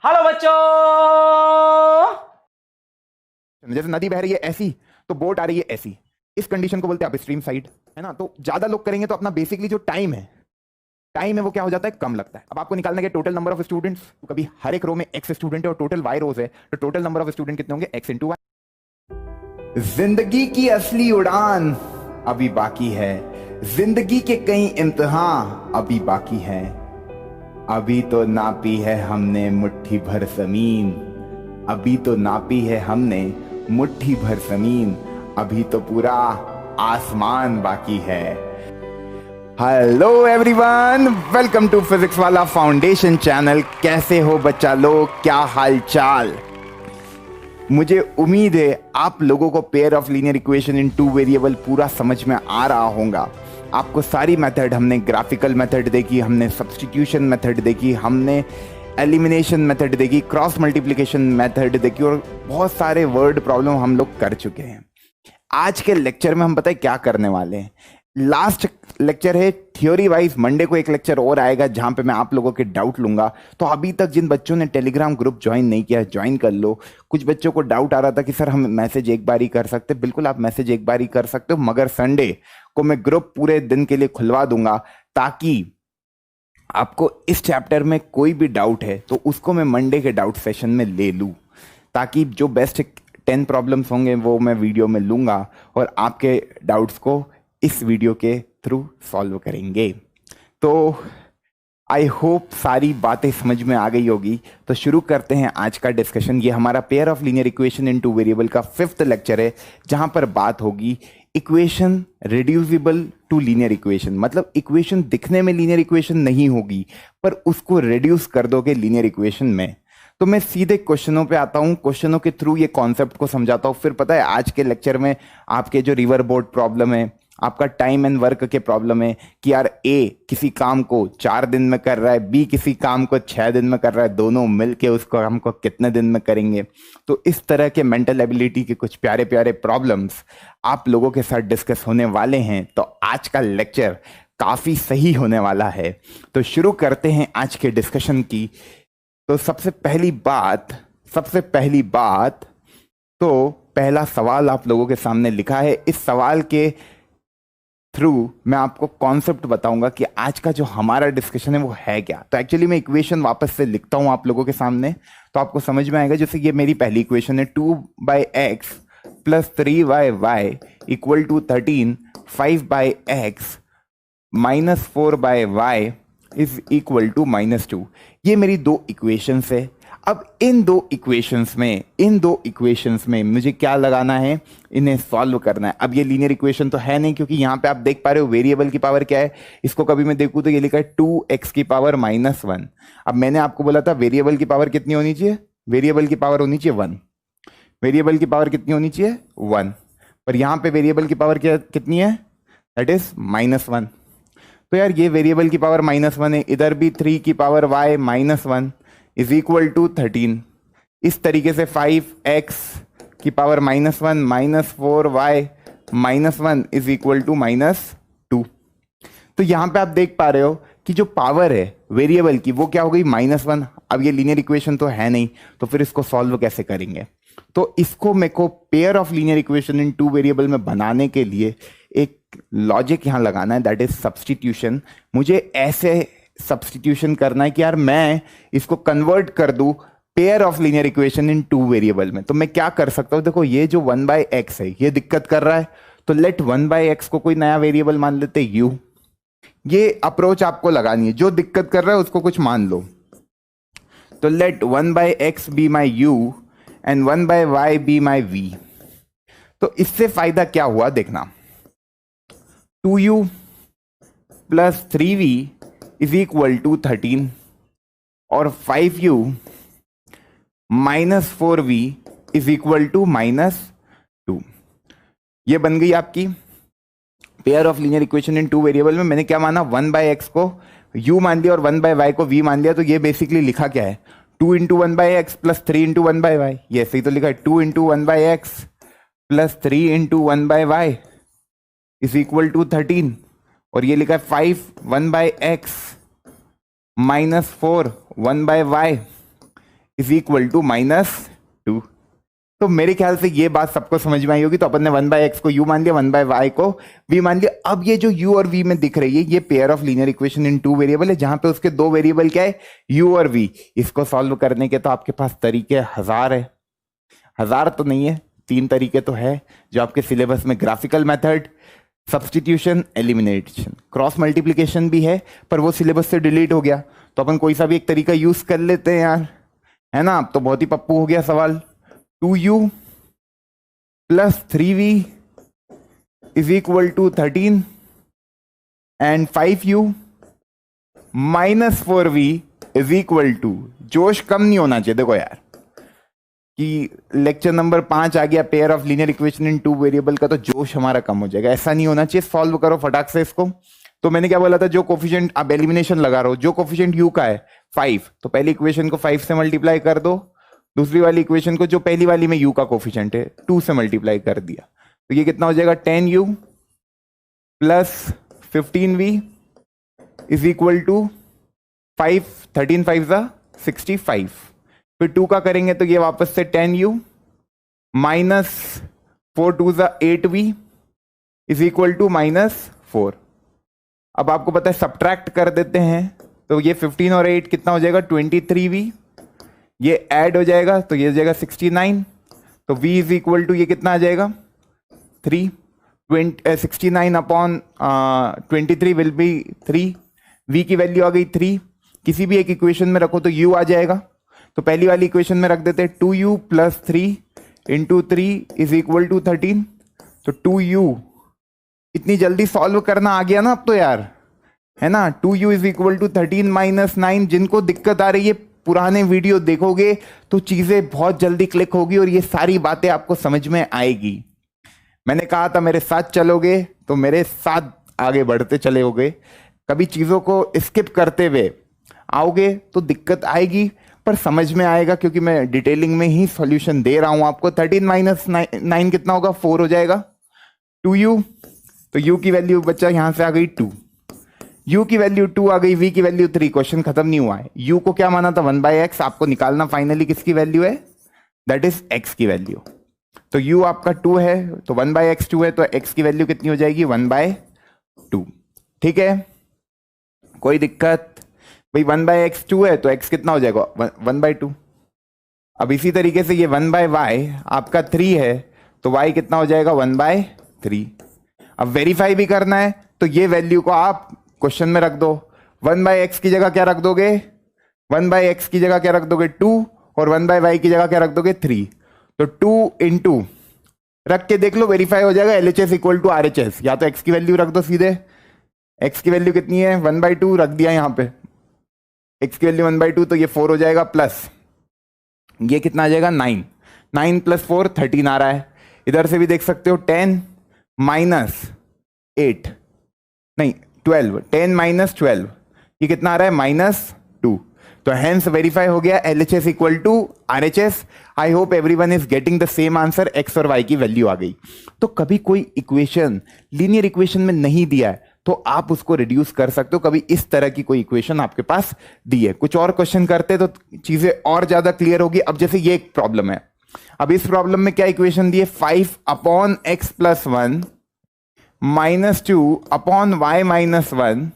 Hello बच्चों। जैसे नदी बह रही है ऐसी, तो बोट आ रही है ऐसी। इस कंडीशन को बोलते हैं अपस्ट्रीम साइड, है ना। तो ज्यादा लोग करेंगे तो अपना बेसिकली जो टाइम है वो क्या हो जाता है, कम लगता है। अब आपको निकालना है टोटल नंबर ऑफ स्टूडेंट्स, तो कभी हर एक रो में एक्स स्टूडेंट है और टोटल वाई रोज है, तो टोटल नंबर ऑफ स्टूडेंट कितने होंगे, एक्स इंटू वाई। जिंदगी की असली उड़ान अभी बाकी है, जिंदगी के कई इम्तिहान अभी बाकी है। अभी तो नापी है हमने मुट्ठी भर जमीन, अभी तो नापी है हमने मुट्ठी भर जमीन, अभी तो पूरा आसमान बाकी है। Hello everyone, welcome to Physics Wallah foundation channel. कैसे हो बच्चा लोग, क्या हाल चाल। मुझे उम्मीद है आप लोगों को pair of linear equation in two variable पूरा समझ में आ रहा होगा। आपको सारी मेथड, हमने ग्राफिकल मेथड देखी, हमने सब्स्टिट्यूशन मेथड देखी, हमने एलिमिनेशन मेथड देखी, क्रॉस मल्टीप्लिकेशन मेथड देखी और बहुत सारे वर्ड प्रॉब्लम हम लोग कर चुके हैं। आज के लेक्चर में हम पता है क्या करने वाले हैं। लास्ट लेक्चर है थ्योरी वाइज, मंडे को एक लेक्चर और आएगा जहां पे मैं आप लोगों के डाउट लूंगा। तो अभी तक जिन बच्चों ने टेलीग्राम ग्रुप ज्वाइन नहीं किया, ज्वाइन कर लो। कुछ बच्चों को डाउट आ रहा था कि सर हम मैसेज एक बार ही कर सकते, बिल्कुल आप मैसेज एक बार ही कर सकते हो, मगर संडे को मैं ग्रुप पूरे दिन के लिए खुलवा दूंगा, ताकि आपको इस चैप्टर में कोई भी डाउट है तो उसको मैं मंडे के डाउट सेशन में ले लूं, ताकि जो बेस्ट 10 प्रॉब्लम्स होंगे वो मैं वीडियो में लूंगा और आपके डाउट्स को इस वीडियो के थ्रू सॉल्व करेंगे। तो आई होप सारी बातें समझ में आ गई होगी। तो शुरू करते हैं आज का डिस्कशन। ये हमारा pair of linear equation in two variable का 5th लेक्चर है, जहां पर बात होगी equation reducible to linear equation. मतलब इक्वेशन दिखने में लीनियर इक्वेशन नहीं होगी, पर उसको रिड्यूस कर दोगे लीनियर इक्वेशन में। तो मैं सीधे क्वेश्चनों पे आता हूं, क्वेश्चनों के थ्रू ये कॉन्सेप्ट को समझाता हूं। फिर पता है आज के लेक्चर में आपके जो रिवर बोट प्रॉब्लम है, आपका टाइम एंड वर्क के प्रॉब्लम है कि यार ए किसी काम को 4 दिन में कर रहा है, बी किसी काम को 6 दिन में कर रहा है, दोनों मिलके उस काम को कितने दिन में करेंगे। तो इस तरह के मेंटल एबिलिटी के कुछ प्यारे प्यारे प्रॉब्लम्स आप लोगों के साथ डिस्कस होने वाले हैं। तो आज का लेक्चर काफी सही होने वाला है। तो शुरू करते हैं आज के डिस्कशन की। तो सबसे पहली बात तो पहला सवाल आप लोगों के सामने लिखा है। इस सवाल के थ्रू मैं आपको कॉन्सेप्ट बताऊंगा कि आज का जो हमारा डिस्कशन है वो है क्या। तो एक्चुअली मैं इक्वेशन वापस से लिखता हूं आप लोगों के सामने, तो आपको समझ में आएगा। जैसे ये मेरी पहली इक्वेशन है, 2/x plus 3y equal to 13, 5/x minus 4/y is equal to -2। ये मेरी दो इक्वेशंस है। अब इन दो इक्वेशंस में मुझे क्या लगाना है, इन्हें सॉल्व करना है। अब ये लीनियर इक्वेशन तो है नहीं, क्योंकि यहां पे आप देख पा रहे हो वेरिएबल की पावर क्या है। इसको कभी मैं देखूं तो ये लिखा है 2x की पावर -1। अब मैंने आपको बोला था वेरिएबल की पावर कितनी होनी चाहिए, वेरिएबल की पावर होनी चाहिए 1। वेरिएबल की पावर कितनी होनी चाहिए, 1। पर यहां पे वेरिएबल की पावर कितनी है, दैट इज -1। तो यार ये वेरिएबल की पावर -1 है, इधर भी 3 की power y -1 is equal to 13। इस तरीके से 5x की power -1 minus 4y -1 is equal to -2। तो यहां पे आप देख पा रहे हो कि जो पावर है वेरिएबल की वो क्या हो गई, -1। अब ये लीनियर इक्वेशन तो है नहीं, तो फिर इसको सॉल्व कैसे करेंगे। तो इसको मेरे को pair of linear equation in two variable में बनाने के लिए एक लॉजिक यहां लगाना है, दैट इज सब्स्टिट्यूशन। मुझे ऐसे सब्स्टिट्यूशन करना है कि यार मैं इसको कन्वर्ट कर दूं pair of linear equation in two variable में। तो मैं क्या कर सकता हूं, देखो ये जो 1/x है ये दिक्कत कर रहा है, तो लेट 1/x को कोई नया वेरिएबल मान लेते u। ये अप्रोच आपको लगानी है, जो दिक्कत कर रहा है उसको कुछ मान लो। तो let 1/x be my u and 1/y be my v। तो इससे फायदा क्या हुआ देखना, 2u plus 3v is equal to 13 और 5u minus 4v is equal to -2। ये बन गई आपकी pair of linear equation in two variable में। मैंने क्या माना, 1/x को u मान लिया और 1/y को v मान लिया। तो ये बेसिकली लिखा क्या है, 2 into 1/x plus 3 into 1/y। ये सही तो लिखा है 2 into 1/x plus 3 into 1/y is equal to 13। और ये लिखा है 5 1/x minus 4 1/y is equal to -2। तो मेरे ख्याल से ये बात सबको समझ में आई होगी। तो अपन ने 1/x को u मान लिया, 1/y को v मान लिया। अब ये जो u और v में दिख रही है, ये pair of linear equation in two variable है, जहां पे उसके दो वेरिएबल क्या है, u और v। इसको सॉल्व करने के तो आपके पास तरीके हजार है, हजार तो नहीं है, 3 तरीके तो है जो आपके सिलेबस में, graphical method, substitution, elimination, cross multiplication भी है, पर वो सिलेबस से डिलीट हो गया। तो अपन कोई सा भी एक तरीका यूज कर लेते हैं यार, है ना। अब तो बहुत ही पप्पू हो गया सवाल। 2u plus 3v is equal to 13 and 5u minus 4v is equal to, जोश कम नहीं होना चाहिए। देखो यार कि लेक्चर नंबर 5 आ गया pair of linear equation in two variable का, तो जोश हमारा कम हो जाएगा, ऐसा नहीं होना चाहिए। सॉल्व करो फटाक से इसको। तो मैंने क्या बोला था, जो कोफिशिएंट, आप एलिमिनेशन लगा रहे हो, जो कोफिशिएंट u का है 5, तो पहली इक्वेशन को 5 से मल्टीप्लाई कर दो, दूसरी वाली इक्वेशन को, जो पहली वाली में u का कोफिशिएंट है, 2 से मल्टीप्लाई कर दिया। तो ये कितना हो जाएगा, 10u plus 15v is equal to 5, 13 5 ज़ा 65। फिर 2 का करेंगे तो ये वापस से 10u माइनस 4 2 ज़ा 8v इज इक्वल टू -4। अब आपको पता है सब्ट्रैक्ट कर देते हैं, तो ये 15 और 8 कितना हो जाएगा, 23v। ये ऐड हो जाएगा तो ये हो जाएगा 69। तो v इज इक्वल टू ये कितना आ जाएगा 3, 69 अपॉन 23 विल बी 3। v की वैल्यू आ गई 3, किसी भी एक इक्वेशन में रखो तो u आ जाएगा। तो पहली वाली इक्वेशन में रख देते हैं 2u plus 3 into 3 is equal to 13। तो 2u, इतनी जल्दी सॉल्व करना आ गया ना अब तो यार, है ना। 2u is equal to 13 minus 9। जिनको दिक्कत आ रही है, पुराने वीडियो देखोगे तो चीजें बहुत जल्दी क्लिक होगी और ये सारी बातें आपको समझ में आएगी। मैंने कहा था मेरे साथ चलोगे तो मेरे साथ आगे बढ़ते चले होगे, कभी चीजों को स्किप करते हुए आओगे तो दिक्कत आएगी, पर समझ में आएगा क्योंकि मैं डिटेलिंग में ही सॉल्यूशन दे रहा हूं आपको। 13 माइनस 9 कितना होगा, 4 हो जाएगा। 2u, तो u की वैल्यू बच्चा यहां से आ गई 2, u की वैल्यू 2 आ गई, v की वैल्यू 3। क्वेश्चन खत्म नहीं हुआ है। u को क्या माना था, 1/x। आपको निकालना फाइनली किसकी वैल्यू है, दैट इज x की वैल्यू। तो u आपका 2 है, तो 1/x 2 है, तो x की वैल्यू कितनी हो जाएगी, 1/2। ठीक है, कोई दिक्कत भाई। 1/x 2 है तो x कितना हो जाएगा, 1/2। अब इसी तरीके से ये 1/y आपका 3 है, तो y कितना हो जाएगा, 1/3। अब वेरीफाई भी करना है तो ये वैल्यू को आप क्वेश्चन में रख दो। 1/x की जगह क्या रख दोगे, 1/x की जगह क्या रख दोगे 2, और 1/y की जगह क्या रख दोगे 3। तो 2 इंटू रख के देख लो, वेरीफाई हो जाएगा। LHS इक्वल टू RHS, या तो x की वैल्यू रख दो सीधे। x की वैल्यू कितनी है, 1/2 रख दिया यहां पे, x की वैल्यू 1/2, तो ये 4 हो जाएगा, प्लस ये कितना आ जाएगा 9, 9 प्लस 4 13 आ रहा है। इधर से भी देख सकते हो 10 माइनस 8 नहीं 12, 10 माइनस 12 ये कितना आ रहा है, -2। तो हेंस वेरीफाई हो गया LHS equal to RHS। I hope everyone is getting the same answer, x और y की वैल्यू आ गई। तो कभी कोई इक्वेशन लीनियर इक्वेशन में नहीं दिया है तो आप उसको रिड्यूस कर सकते हो। कभी इस तरह की कोई इक्वेशन आपके पास दी है, कुछ और क्वेश्चन करते तो चीजें और ज्यादा क्लियर होगी। अब जैसे ये एक प्रॉब्लम है, अब इस प्रॉब्लम में क्या इक्वेशन दी है, 5 upon x plus 1 minus 2 upon y minus 1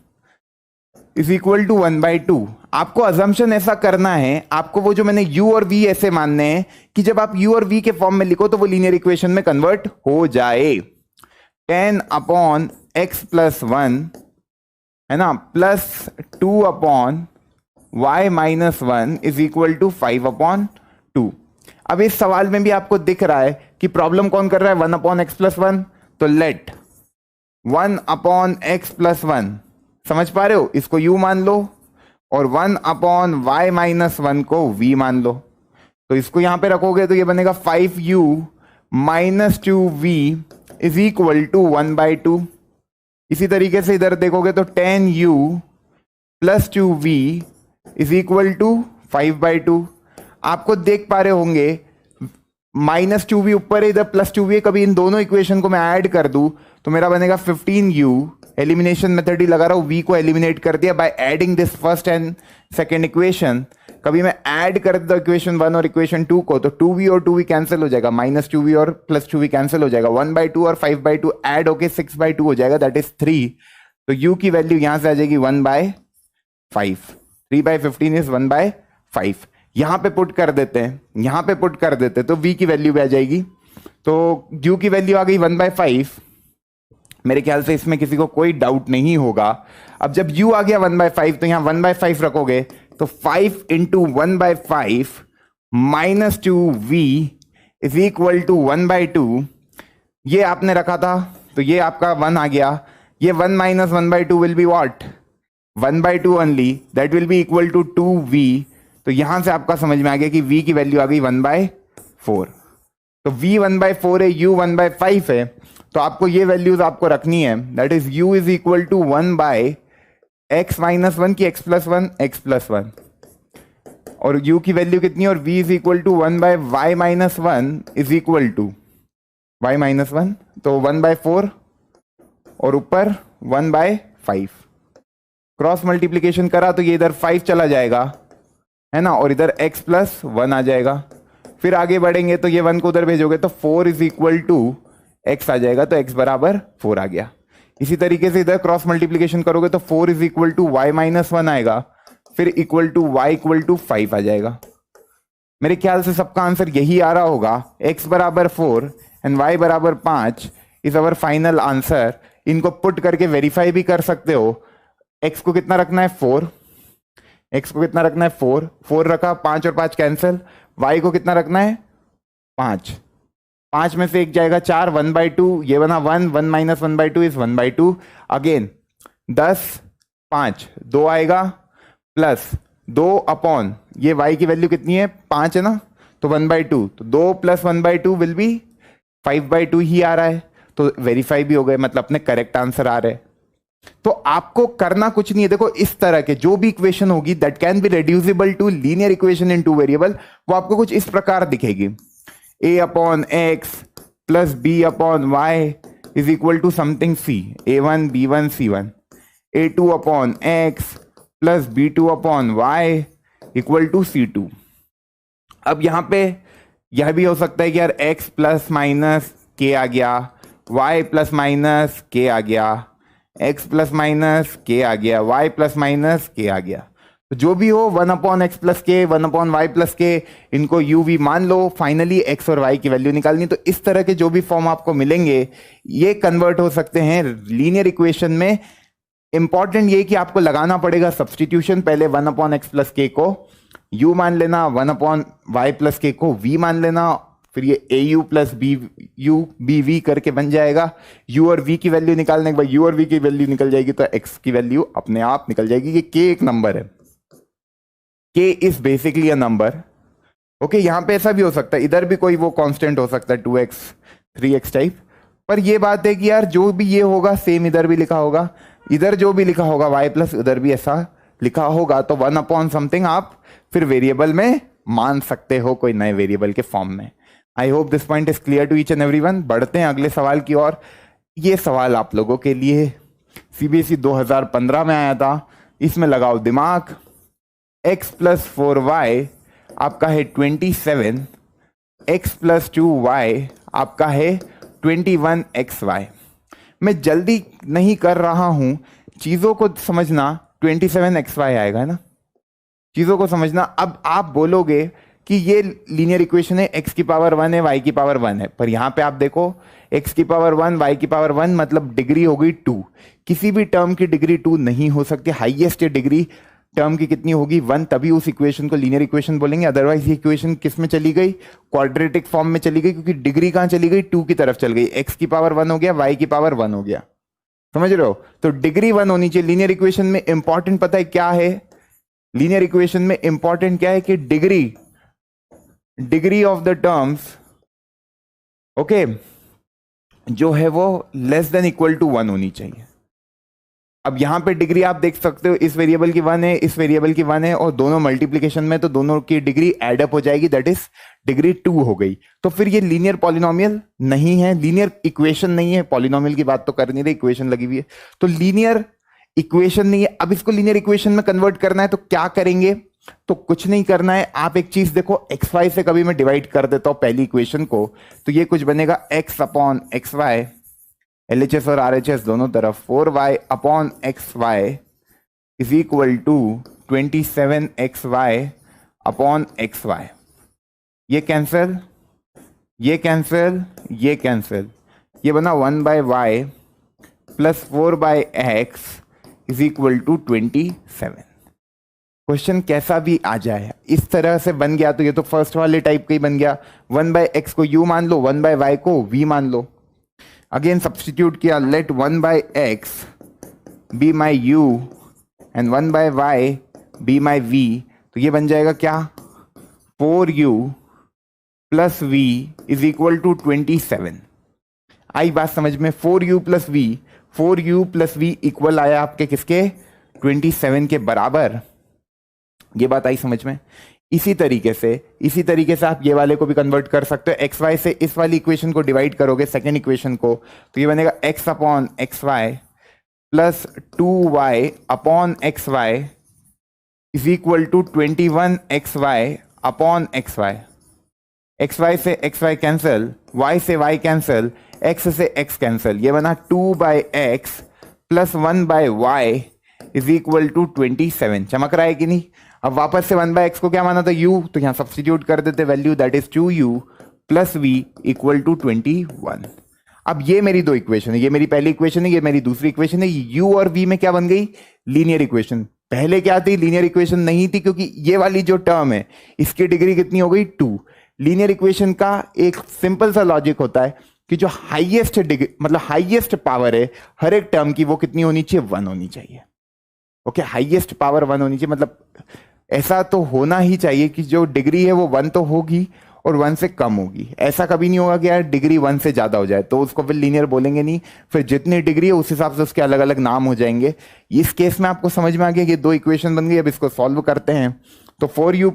is equal to 1/2। आपको अजम्पशन ऐसा करना है, आपको वो जो मैंने u और v ऐसे मानने हैं कि जब आप u और v के फॉर्म में लिखो तो वो लीनियर इक्वेशन में कन्वर्ट हो जाए। 10 अपॉन x प्लस 1 है ना, plus 2 upon y minus 1 is equal to 5 upon 2। अब इस सवाल में भी आपको दिख रहा है कि प्रॉब्लम कौन कर रहा है, 1 अपॉन x प्लस 1। तो लेट 1 अपॉन x प्लस 1, समझ पा रहे हो, इसको u मान लो, और 1 अपॉन y माइनस 1 को v मान लो। तो इसको यहां पे रखोगे तो ये बनेगा 5u minus 2v is equal to 1/2। इसी तरीके से इधर देखोगे तो 10u plus 2v is equal to 5/2। आपको देख पा रहे होंगे -2v ऊपर है, इधर +2v। कभी इन दोनों इक्वेशन को मैं ऐड कर दूं तो मेरा बनेगा 15u। एलिमिनेशन मेथड ही लगा रहा हूं, v को एलिमिनेट कर दिया by adding this first and second equation. कभी मैं ऐड कर देता इक्वेशन 1 और इक्वेशन 2 को, तो 2v और 2v कैंसिल हो जाएगा, -2v और +2v कैंसिल हो जाएगा, 1/2 और 5/2 ऐड होके 6/2 हो जाएगा, दैट इज 3। तो u की वैल्यू यहां से आ जाएगी 1/5। 3/15 इज 1/5। यहां पे पुट कर देते हैं, यहां पे पुट कर देते हैं, तो v की वैल्यू भी आ जाएगी। तो u की वैल्यू आ गई 1/5। मेरे ख्याल से इसमें किसी को कोई डाउट नहीं होगा। अब जब u आ गया 1/5, तो यहां 1/5 रखोगे, तो 5 into 1/5 minus 2v is equal to 1/2। ये आपने रखा था, तो ये आपका 1 आ गया। ये 1 minus 1/2 will be what, 1/2 only, that will be equal to 2v। तो यहां से आपका समझ में आ गया कि v की वैल्यू आ गई 1/4। तो v 1/4 है, u 1/5 है, तो आपको ये वैल्यूज आपको रखनी है, that is u is equal to 1/x minus 1 की x प्लस 1, x प्लस 1, और u की वैल्यू कितनी है, और v is equal to 1/y minus 1 is equal to y minus 1, तो 1/4 और ऊपर 1/5। क्रॉस मल्टीप्लीकेशन करा तो ये इधर 5 चला जाएगा, है ना, और इधर x प्लस 1 आ जाएगा। फिर आगे बढ़ेंगे तो ये 1 को उधर भेजोगे तो 4 इज इक्वल टू x आ जाएगा, तो x बराबर 4 आ गया। इसी तरीके से इधर क्रॉस मल्टीप्लीकेशन करोगे तो 4 is equal to y minus 1 आएगा, फिर equal to y equal to 5 आ जाएगा। मेरे ख्याल से सबका आंसर यही आ रहा होगा, x बराबर 4 एंड y बराबर 5 इज अवर फाइनल आंसर। इनको पुट करके वेरीफाई भी कर सकते हो। x को कितना रखना है 4, x को कितना रखना है 4, 4 रखा, 5 और 5 कैंसिल, y को कितना रखना है 5, 5 में से 1 जाएगा 4, 1/2, ये बना 1, 1 माइनस 1/2 इज 1/2। अगेन 10, 5, 2 आएगा, प्लस 2 अपॉन ये y की वैल्यू कितनी है 5 है ना, तो 1/2, तो 2 प्लस 1/2 विल बी 5/2 ही आ रहा है, तो वेरीफाई भी हो गए, मतलब अपने करेक्ट आंसर आ रहे हैं। तो आपको करना कुछ नहीं है, देखो इस तरह के जो भी इक्वेशन होगी that can be reducible to linear equation in 2 variable, वो आपको कुछ इस प्रकार दिखेगी, a upon x plus b upon y is equal to something c, a1 b1 c1, a2 upon x plus b2 upon y equal to c2। अब यहां पे यह भी हो सकता है कि यार x प्लस माइनस k आ गया, y प्लस माइनस k आ गया, x प्लस माइनस k आ गया, y प्लस माइनस k आ गया। तो जो भी हो 1 अपॉन एक्स प्लस के, 1 अपॉन वाई प्लस के, इनको यू वी मान लो, फाइनली एक्स और वाई की वैल्यू निकालनी। तो इस तरह के जो भी फॉर्म आपको मिलेंगे ये कन्वर्ट हो सकते हैं लीनियर इक्वेशन में। इंपॉर्टेंट ये कि आपको लगाना पड़ेगा सब्सटीट्यूशन, पहले 1 अपॉन एक्स प्लस के को यू मान लेना, 1 अपॉन वाई प्लस के को वी मान लेना, फिर ये A U plus B U B V करके बन जाएगा। यू और वी की वैल्यू निकालने के बाद यू और वी की वैल्यू निकल जाएगी, तो एक्स की वैल्यू अपने आप निकल जाएगी। ये के एक नंबर है, के is basically a number. Okay, यहां पे ऐसा भी हो सकता है, इधर भी कोई वो कांस्टेंट हो सकता है 2x 3x टाइप, पर ये बात है कि यार जो भी ये होगा सेम इधर भी लिखा होगा, इधर जो भी लिखा होगा y प्लस उधर भी ऐसा लिखा होगा। तो 1 अपॉन समथिंग आप फिर वेरिएबल में मान सकते हो, कोई नए वेरिएबल के फॉर्म में। I hope this point is clear to each and everyone. बढ़ते हैं अगले सवाल की ओर। ये सवाल आप लोगों के लिए सीबीएसई 2015 में आया था, इसमें लगाओ दिमाग। x प्लस 4y आपका है 27, x प्लस 2y आपका है 21xy। मैं जल्दी नहीं कर रहा हूं, चीजों को समझना। 27xy आएगा, है ना, चीजों को समझना। अब आप बोलोगे कि ये लीनियर इक्वेशन है, x की पावर 1 है, y की पावर 1 है, पर यहां पे आप देखो x की पावर 1 y की पावर 1 मतलब डिग्री हो गई 2। किसी भी टर्म की डिग्री 2 नहीं हो सकती। हाईएस्ट डिग्री टर्म की कितनी होगी 1, तभी उस इक्वेशन को लीनियर इक्वेशन बोलेंगे। अदरवाइज ये इक्वेशन किस में चली गई, क्वाड्रेटिक फॉर्म में चली गई, क्योंकि डिग्री कहां चली गई 2 की तरफ चल गई। x की पावर 1 हो गया, y की पावर 1 हो गया, समझ रहे हो। तो डिग्री 1 होनी चाहिए। लीनियर इक्वेशन में इंपॉर्टेंट पता है क्या है, लीनियर इक्वेशन में इंपॉर्टेंट क्या है कि degree of the terms okay जो है वो लेस देन इक्वल टू 1 होनी चाहिए। अब यहां पे डिग्री आप देख सकते हो, इस वेरिएबल की 1 है, इस वेरिएबल की 1 है, और दोनों मल्टीप्लिकेशन में तो दोनों की डिग्री एड अप हो जाएगी, दैट इज डिग्री 2 हो गई। तो फिर ये लीनियर पॉलिनोमियल नहीं है, लीनियर इक्वेशन नहीं है। पॉलिनोमियल की बात तो कर नहीं रही, इक्वेशन लगी हुई है। तो लीनियर इक्वेशन नहीं है। अब इसको लीनियर इक्वेशन में कन्वर्ट करना है तो क्या करेंगे? तो कुछ नहीं करना है, आप एक चीज देखो, एक्स वाई से कभी मैं डिवाइड कर देता हूं पहली इक्वेशन को, तो ये कुछ बनेगा x upon x y, LHS और आरएचएस दोनों तरफ, 4y upon x y is equal to 27xy upon x y. ये कैंसिल, ये कैंसिल, ये कैंसिल, ये बना 1/y plus 4/x is equal to 27। Question कैसा भी आ जाए इस तरह से बन गया तो ये तो फर्स्ट वाले टाइप का ही बन गया। 1/x को u मान लो, 1/y को v मान लो। अगेन सब्स्टिट्यूट किया, let 1/x be my u and 1/y be my v, तो ये बन जाएगा क्या? 4u plus v is equal to 27। आई बात समझ में? 4u plus v, 4u plus v equal आया आपके किसके? 27 के बराबर। ये बात आई समझ में? इसी तरीके से आप ये वाले को भी कन्वर्ट कर सकते हो। एक्स वाई से इस वाली इक्वेशन को डिवाइड करोगे सेकेंड इक्वेशन को, तो ये बनेगा x upon x y plus 2y upon x y is equal to 21xy upon x y. X y से एक्स वाई कैंसिल, y से y कैंसिल, x से x कैंसिल, ये बना 2/x plus 1/y is equal to 27। चमक रहा है कि नहीं? अब वापस से 1/x को क्या माना था? u, तो यहां सब्स्टिट्यूट कर देते value, that is 2u plus v equal to 21। अब ये मेरी दो इक्वेशन है, ये मेरी पहली इक्वेशन है, ये मेरी दूसरी इक्वेशन है। u और v में क्या बन गई? Linear equation. पहले क्या थी? लीनियर इक्वेशन नहीं थी, क्योंकि ये वाली जो टर्म है इसकी डिग्री कितनी हो गई? 2। लीनियर इक्वेशन का एक सिंपल सा लॉजिक होता है कि जो हाईएस्ट डिग्री मतलब हाईएस्ट पावर है हर एक टर्म की, वो कितनी होनी चाहिए? 1 होनी चाहिए। ओके, हाईएस्ट पावर 1 होनी चाहिए, मतलब ऐसा तो होना ही चाहिए कि जो डिग्री है वो 1 तो होगी और 1 से कम होगी। ऐसा कभी नहीं होगा कि यार डिग्री 1 से ज्यादा हो जाए, तो उसको फिर लीनियर बोलेंगे नहीं। फिर जितनी डिग्री है उस हिसाब से उसके अलग अलग नाम हो जाएंगे। इस केस में आपको समझ में आ गया कि दो इक्वेशन बन गई। अब इसको सॉल्व करते हैं, तो 4u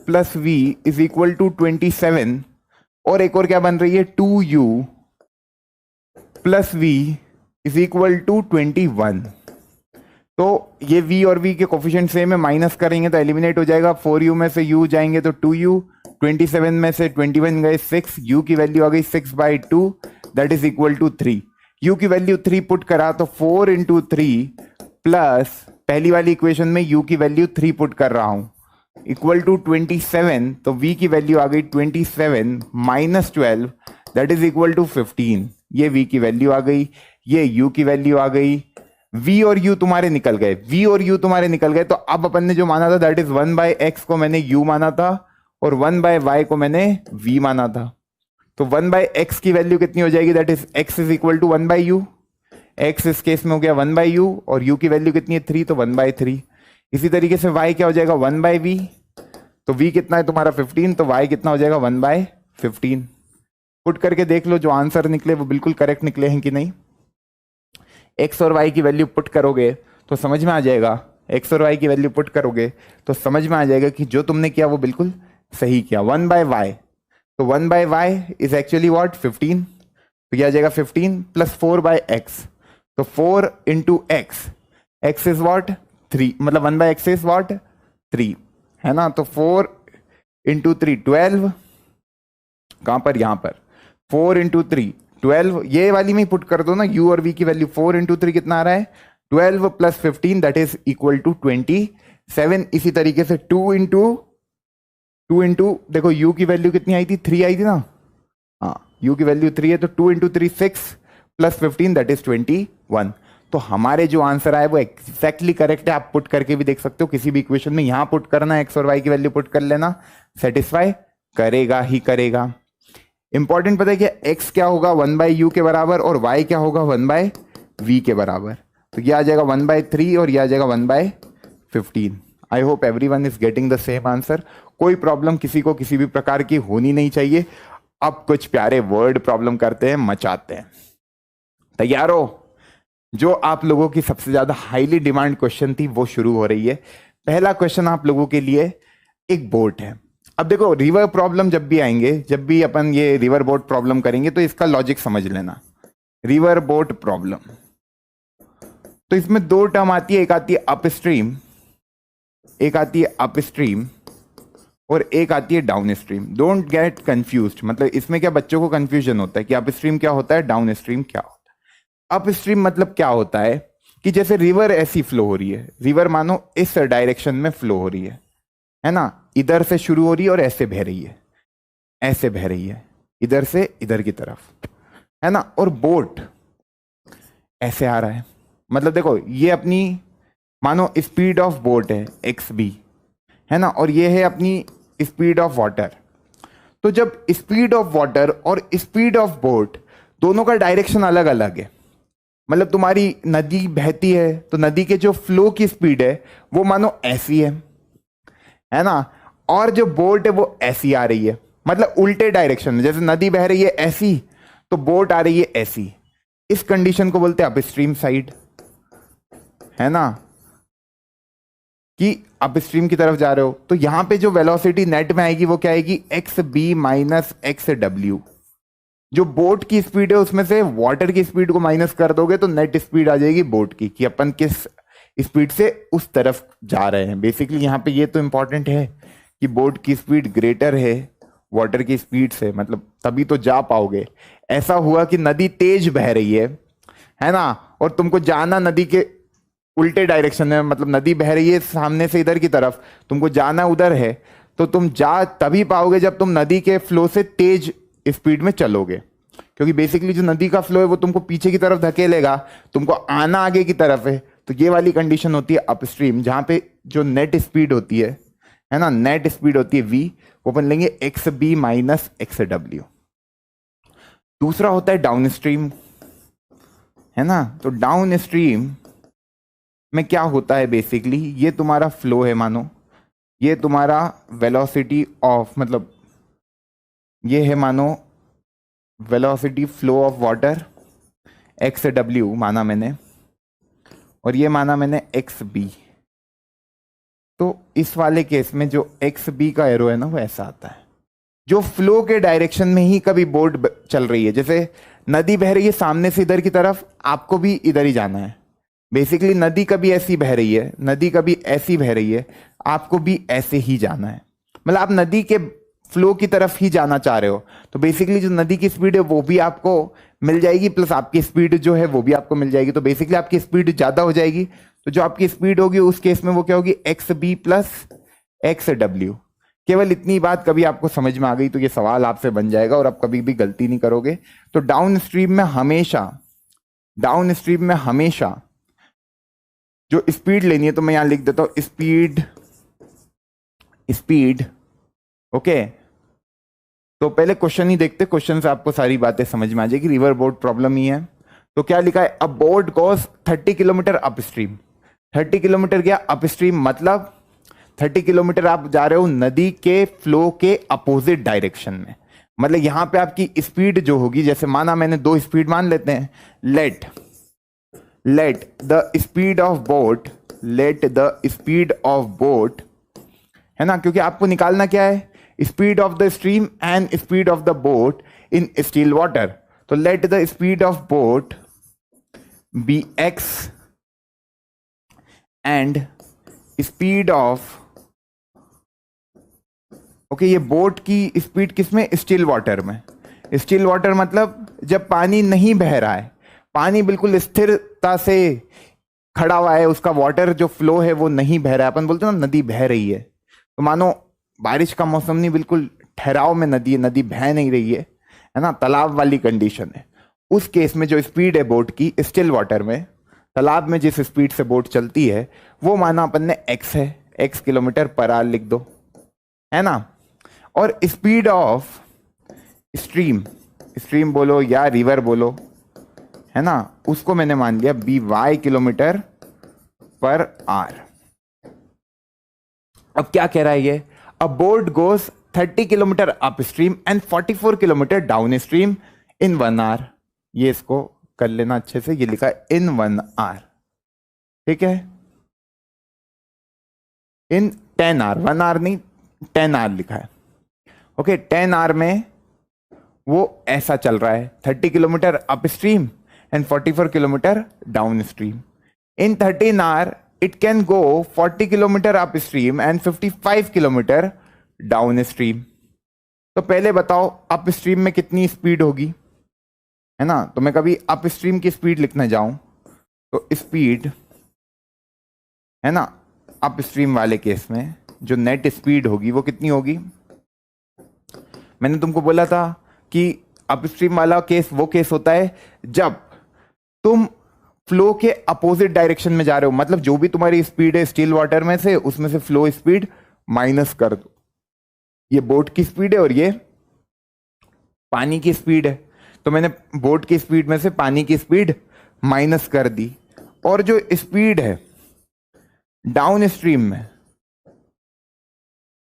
plus v is equal to 27, और एक और क्या बन रही है? 2u plus v is equal to 21। तो ये v और v के कोफिशिएंट सेम है, माइनस करेंगे तो एलिमिनेट हो जाएगा। 4u में से u जाएंगे तो 2u, 27 में से 21 गए 6, u की वैल्यू आ गई 6/2 that is equal to 3। u की वैल्यू 3 पुट करा तो 4 इंटू 3 प्लस पहली वाली इक्वेशन में u की वैल्यू 3 पुट कर रहा हूं इक्वल टू 27, तो v की वैल्यू आ गई 27 minus 12 that is equal to 15। ये v की वैल्यू आ गई, ये u की वैल्यू आ गई। v और u तुम्हारे निकल गए, v और u तुम्हारे निकल गए। तो अब अपन ने जो माना था दैट इज 1/x को मैंने u माना था और 1/y को मैंने v माना था। तो 1/x की वैल्यू कितनी हो जाएगी? That is x is equal to 1/u। x इस केस में हो गया 1/u और u की वैल्यू कितनी है? 3, तो 1/3। इसी तरीके से y क्या हो जाएगा? 1/v। तो v कितना है तुम्हारा? 15, तो y कितना हो जाएगा? 1/15। पुट करके देख लो जो आंसर निकले वो बिल्कुल करेक्ट निकले हैं कि नहीं। x और y की वैल्यू पुट करोगे तो समझ में आ जाएगा, x और y की वैल्यू पुट करोगे तो समझ में आ जाएगा कि जो तुमने किया वो बिल्कुल सही किया। 1/y, तो 1/y इज एक्चुअली व्हाट? 15। तो क्या आ जाएगा? 15 प्लस 4/x, तो 4 into x, x is what? 3, मतलब 1/x इज व्हाट? 3, है ना। तो 4 इंटू 3 12, कहां पर? यहां पर 4 इंटू 3 12, ये वाली में पुट कर दो ना u और v की वैल्यू। 4 इंटू 3 कितना आ रहा है? 12 plus 15 that is equal to 27। इसी तरीके से 2 इंटू देखो u की वैल्यू कितनी आई थी? 3 आई थी ना। हाँ, u की वैल्यू 3 है, तो 2 इंटू 3 6 प्लस 15 दैट इज 21। तो हमारे जो आंसर आए वो एक्जैक्टली करेक्ट है। आप पुट करके भी देख सकते हो किसी भी इक्वेशन में, यहां पुट करना, एक्स और वाई की वैल्यू पुट कर लेना, सेटिस्फाई करेगा ही करेगा। इंपॉर्टेंट पता है क्या? x क्या होगा? 1/u के बराबर, और y क्या होगा? 1/v के बराबर। तो ये आ जाएगा 1/3 और ये आ जाएगा 1/15। आई hope everyone is getting the same answer. कोई प्रॉब्लम किसी को किसी भी प्रकार की होनी नहीं चाहिए। अब कुछ प्यारे वर्ड प्रॉब्लम करते हैं, मचाते हैं। तैयार हो? जो आप लोगों की सबसे ज्यादा हाईली डिमांड क्वेश्चन थी वो शुरू हो रही है। पहला क्वेश्चन आप लोगों के लिए एक बोट है। अब देखो, रिवर प्रॉब्लम जब भी आएंगे, जब भी अपन ये रिवर बोट प्रॉब्लम करेंगे तो इसका लॉजिक समझ लेना। रिवर बोट प्रॉब्लम, तो इसमें दो टर्म आती है, एक आती है अपस्ट्रीम, एक आती है अपस्ट्रीम और एक आती है down stream. Don't get confused, मतलब इसमें क्या बच्चों को कंफ्यूजन होता है कि अपस्ट्रीम क्या होता है, डाउन स्ट्रीम क्या होता है। अपस्ट्रीम मतलब क्या होता है कि जैसे रिवर ऐसी फ्लो हो रही है, रिवर मानो इस डायरेक्शन में फ्लो हो रही है ना, इधर से शुरू हो रही है और ऐसे बह रही है, ऐसे बह रही है इधर से इधर की तरफ, है ना। और बोट ऐसे आ रहा है, मतलब देखो ये अपनी मानो स्पीड ऑफ बोट है एक्स बी, है ना, और ये है अपनी स्पीड ऑफ वाटर। तो जब स्पीड ऑफ वाटर और स्पीड ऑफ बोट दोनों का डायरेक्शन अलग अलग है, मतलब तुम्हारी नदी बहती है तो नदी के जो फ्लो की स्पीड है वो मानो ऐसी है ना, और जो बोट है वो ऐसी आ रही है, मतलब उल्टे डायरेक्शन में। जैसे नदी बह रही है ऐसी तो बोट आ रही है ऐसी। इस कंडीशन को बोलते हैं अपस्ट्रीम साइड, है ना, कि अपस्ट्रीम की तरफ जा रहे हो। तो यहां पे जो वेलोसिटी नेट में आएगी वो क्या आएगी, एक्स बी माइनस एक्स डब्ल्यू। जो बोट की स्पीड है उसमें से वाटर की स्पीड को माइनस कर दोगे तो नेट स्पीड आ जाएगी बोट की, कि अपन किस स्पीड से उस तरफ जा रहे हैं। बेसिकली यहाँ पे ये तो इंपॉर्टेंट है कि बोट की स्पीड ग्रेटर है वाटर की स्पीड से, मतलब तभी तो जा पाओगे। ऐसा हुआ कि नदी तेज बह रही है ना, और तुमको जाना नदी के उल्टे डायरेक्शन में, मतलब नदी बह रही है सामने से इधर की तरफ, तुमको जाना उधर है, तो तुम जा तभी पाओगे जब तुम नदी के फ्लो से तेज स्पीड में चलोगे, क्योंकि बेसिकली जो नदी का फ्लो है वो तुमको पीछे की तरफ धकेलेगा, तुमको आना आगे की तरफ है। तो ये वाली कंडीशन होती है अपस्ट्रीम, जहां पे जो नेट स्पीड होती है ना, नेट स्पीड होती है v, वो अपन लेंगे एक्स बी माइनस एक्स डब्ल्यू। दूसरा होता है डाउन स्ट्रीम, है ना। तो डाउन स्ट्रीम में क्या होता है, बेसिकली ये तुम्हारा फ्लो है, मानो ये तुम्हारा वेलोसिटी ऑफ, मतलब ये है मानो velocity flow of water x W माना मैंने, और ये माना मैंने एक्स बी। तो इस वाले केस में जो एक्स बी का एरो है ना वो ऐसा आता है, जो फ्लो के डायरेक्शन में ही कभी बोट चल रही है। जैसे नदी बह रही है सामने से इधर की तरफ, आपको भी इधर ही जाना है। बेसिकली नदी कभी ऐसी बह रही है, नदी कभी ऐसी बह रही है, आपको भी ऐसे ही जाना है, मतलब आप नदी के फ्लो की तरफ ही जाना चाह रहे हो। तो बेसिकली जो नदी की स्पीड है वो भी आपको मिल जाएगी, प्लस आपकी स्पीड जो है वो भी आपको मिल जाएगी। तो बेसिकली आपकी स्पीड ज्यादा हो जाएगी, तो जो आपकी स्पीड होगी उस केस में वो क्या होगी, एक्स बी प्लस एक्स डब्ल्यू। केवल इतनी बात कभी आपको समझ में आ गई तो ये सवाल आपसे बन जाएगा और आप कभी भी गलती नहीं करोगे। तो डाउन स्ट्रीम में हमेशा जो स्पीड लेनी है, तो मैं यहां लिख देता हूं स्पीड ओके। तो पहले क्वेश्चन ही देखते, क्वेश्चन से आपको सारी बातें समझ में आ जाएगी। रिवर बोट प्रॉब्लम ही है। तो क्या लिखा है, अ boat goes 30 kilometre upstream. 30 kilometre क्या अपस्ट्रीम, मतलब 30 किलोमीटर आप जा रहे हो नदी के फ्लो के अपोजिट डायरेक्शन में। मतलब यहां पे आपकी स्पीड जो होगी, जैसे माना मैंने दो स्पीड मान लेते हैं, let the speed of boat, है ना, क्योंकि आपको निकालना क्या है, speed of the stream and speed of the boat in still water. तो let the speed of boat be X and speed of, okay, ये बोट की स्पीड किसमें, स्टिल वाटर में। स्टिल वाटर मतलब जब पानी नहीं बह रहा है, पानी बिल्कुल स्थिरता से खड़ा हुआ है, उसका वाटर जो फ्लो है वो नहीं बह रहा है। अपन बोलते हैं ना नदी बह रही है, तो मानो बारिश का मौसम नहीं, बिल्कुल ठहराव में नदी है, नदी बह नहीं रही है ना, तालाब वाली कंडीशन है। उस केस में जो स्पीड है बोट की स्टिल वाटर में, तालाब में जिस स्पीड से बोट चलती है वो माना अपन ने एक्स है, एक्स किलोमीटर पर आवर लिख दो, है ना। और स्पीड ऑफ स्ट्रीम बोलो या रिवर बोलो, है ना, उसको मैंने मान लिया b y kilometre per hour. अब क्या कह रहा है ये, a boat goes 30 kilometre up stream and 44 kilometre down stream in 1 hour. ये इसको कर लेना अच्छे से, ये लिखा है इन 1 आवर, ठीक है, इन 10 आवर, 1 आवर नहीं 10 आवर लिखा है। ओके, 10 आवर में वो ऐसा चल रहा है, 30 kilometre up stream and 44 kilometre down stream. In 13 hour it can go 40 kilometre up stream and 55 kilometre down stream. तो पहले बताओ अप स्ट्रीम में कितनी स्पीड होगी, है ना। तो मैं कभी अप स्ट्रीम की स्पीड लिखने जाऊं तो स्पीड, है ना, अप स्ट्रीम वाले केस में जो नेट स्पीड होगी वो कितनी होगी। मैंने तुमको बोला था कि अपस्ट्रीम वाला केस वो केस होता है जब तुम फ्लो के अपोजिट डायरेक्शन में जा रहे हो, मतलब जो भी तुम्हारी स्पीड है स्टिल वाटर में से, उसमें से फ्लो स्पीड माइनस कर दो। ये बोट की स्पीड है और ये पानी की स्पीड है, तो मैंने बोट की स्पीड में से पानी की स्पीड माइनस कर दी। और जो स्पीड है डाउन स्ट्रीम में,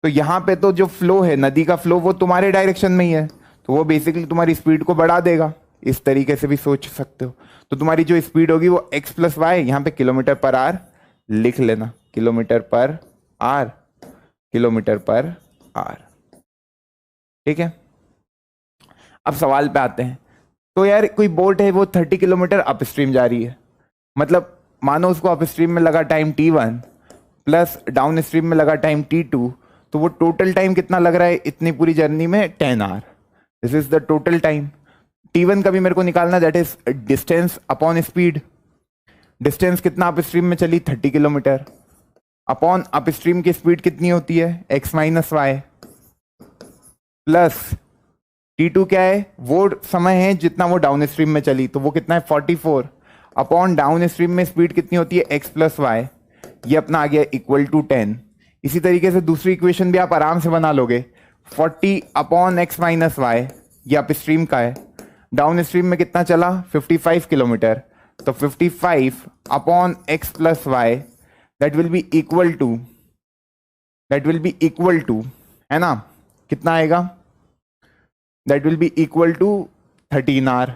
तो यहां पे तो जो फ्लो है नदी का फ्लो वो तुम्हारे डायरेक्शन में ही है, तो वो बेसिकली तुम्हारी स्पीड को बढ़ा देगा। इस तरीके से भी सोच सकते हो। तो तुम्हारी जो स्पीड होगी वो x प्लस वाई, यहां पे किलोमीटर पर आर लिख लेना, किलोमीटर पर आर, किलोमीटर पर आर। ठीक है, अब सवाल पे आते हैं। तो यार कोई बोट है वो 30 किलोमीटर अप स्ट्रीम जा रही है, मतलब मानो उसको अप स्ट्रीम में लगा time t1 plus down stream में लगा टाइम t2, तो वो टोटल टाइम कितना लग रहा है इतनी पूरी जर्नी में 10 hour. This is the total time. t1 का भी मेरे को निकालना, that is distance upon speed. Distance कितना अप स्ट्रीम में चली 30 किलोमीटर, अपॉन अप स्ट्रीम की स्पीड कितनी होती है x minus Y, plus t2 क्या है, वो समय है जितना वो डाउन स्ट्रीम में चली, तो वो कितना है 44, अपॉन डाउन स्ट्रीम में स्पीड कितनी होती है x प्लस वाई, ये अपना आ गया इक्वल टू 10। इसी तरीके से दूसरी इक्वेशन भी आप आराम से बना लोगे, 40 अपॉन एक्स माइनस वाई, ये अप स्ट्रीम का है, डाउन स्ट्रीम में कितना चला 55 किलोमीटर, तो 55 upon x plus y, that will be equal to, that will be equal to, है ना, कितना आएगा, that will be equal to 13 hour.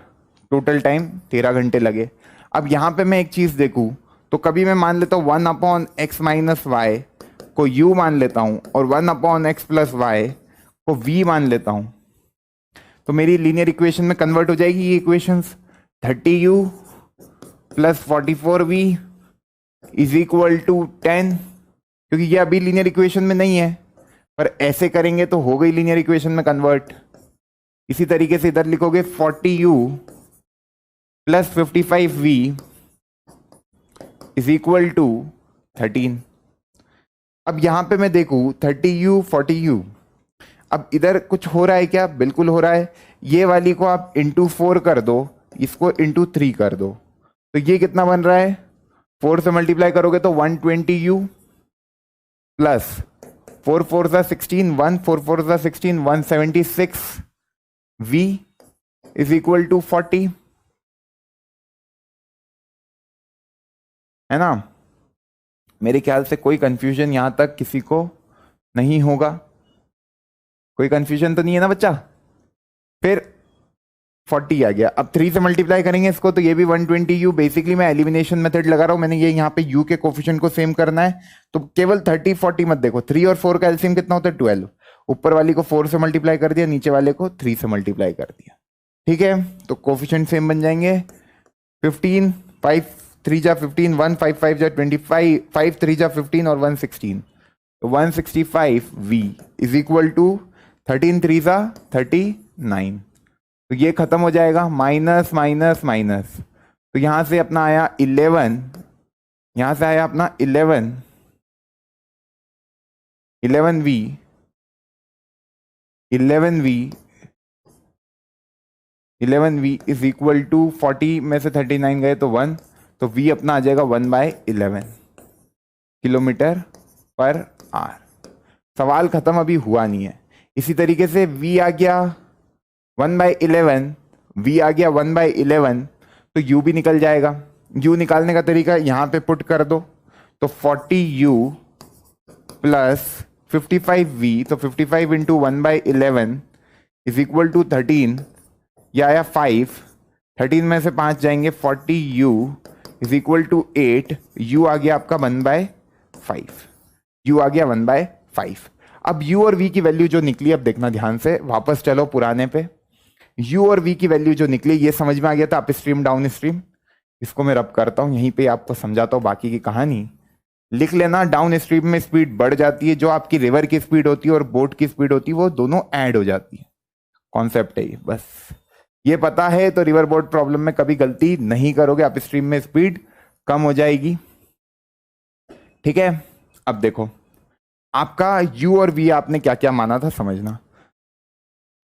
Total time 13 घंटे लगे। अब यहां पे मैं एक चीज देखूं तो कभी मैं मान लेता हूं 1 अपॉन एक्स माइनस वाई को u मान लेता हूं और 1 अपॉन एक्स प्लस वाई को v मान लेता हूं, तो मेरी लीनियर इक्वेशन में कन्वर्ट हो जाएगी ये equations. 30u plus 44v is equal to 10, क्योंकि ये अभी लीनियर इक्वेशन में नहीं है, पर ऐसे करेंगे तो हो गई लीनियर इक्वेशन में कन्वर्ट। इसी तरीके से इधर लिखोगे 40u plus 55v is equal to 13। अब यहां पे मैं देखूं 30u 40u, अब इधर कुछ हो रहा है क्या, बिल्कुल हो रहा है। ये वाली को आप इंटू 4 कर दो, इसको इंटू 3 कर दो, तो ये कितना बन रहा है, 4 से मल्टीप्लाई करोगे तो 120u plus 4 4 16, 1 4 4 16, 176v is equal to 40, है ना। मेरे ख्याल से कोई कंफ्यूजन यहां तक किसी को नहीं होगा, कोई कंफ्यूजन तो नहीं है ना बच्चा। फिर 40 आ गया, अब 3 से मल्टीप्लाई करेंगे इसको तो ये भी 120u। बेसिकली मैं एलिमिनेशन मेथड लगा रहा हूं, मैंने ये यहाँ पे u के कोफिशिएंट को सेम करना है, तो केवल 30 40 मत देखो, 3 और 4 का एलसीएम कितना होता है 12। ऊपर वाली को 4 से मल्टीप्लाई कर दिया, नीचे वाले को 3 से मल्टीप्लाई कर दिया, ठीक है। तो कोफिशिएंट सेम बन जाएंगे, 15 5 3 जा 15, 1 5 5 जा 25, 5 3 जा 15 और 1 16, तो 165v इज इक्वल टू 13 3 जा 39। तो ये खत्म हो जाएगा, माइनस माइनस माइनस, तो यहां से अपना आया 11, यहां से आया अपना 11v 11v is equal to 40 में से 39 गए तो 1, तो v अपना आ जाएगा 1/11 किलोमीटर पर आवर। सवाल खत्म अभी हुआ नहीं है। इसी तरीके से v आ गया 1/11, v आ गया 1/11, तो u भी निकल जाएगा। u निकालने का तरीका यहां पे पुट कर दो, तो 40u प्लस 55v, तो 55 इंटू 1/11 इज इक्वल टू 13, यह आया 5, 13 में से 5 जाएंगे, 40u is equal to 8, u आ गया आपका 1/5, u आ गया 1/5। अब u और v की वैल्यू जो निकली, अब देखना ध्यान से, वापस चलो पुराने पे। u और v की वैल्यू जो निकली ये समझ में आ गया था, अप स्ट्रीम डाउन स्ट्रीम। इसको मैं रब करता हूं, यहीं पे आपको समझाता हूं बाकी की कहानी। लिख लेना, डाउन स्ट्रीम में स्पीड बढ़ जाती है, जो आपकी रिवर की स्पीड होती है और बोट की स्पीड होती है वो दोनों ऐड हो जाती है। कॉन्सेप्ट है ये, बस ये पता है तो रिवर बोट प्रॉब्लम में कभी गलती नहीं करोगे, अप स्ट्रीम में स्पीड कम हो जाएगी। ठीक है, अब देखो आपका u और v आपने क्या क्या माना था समझना।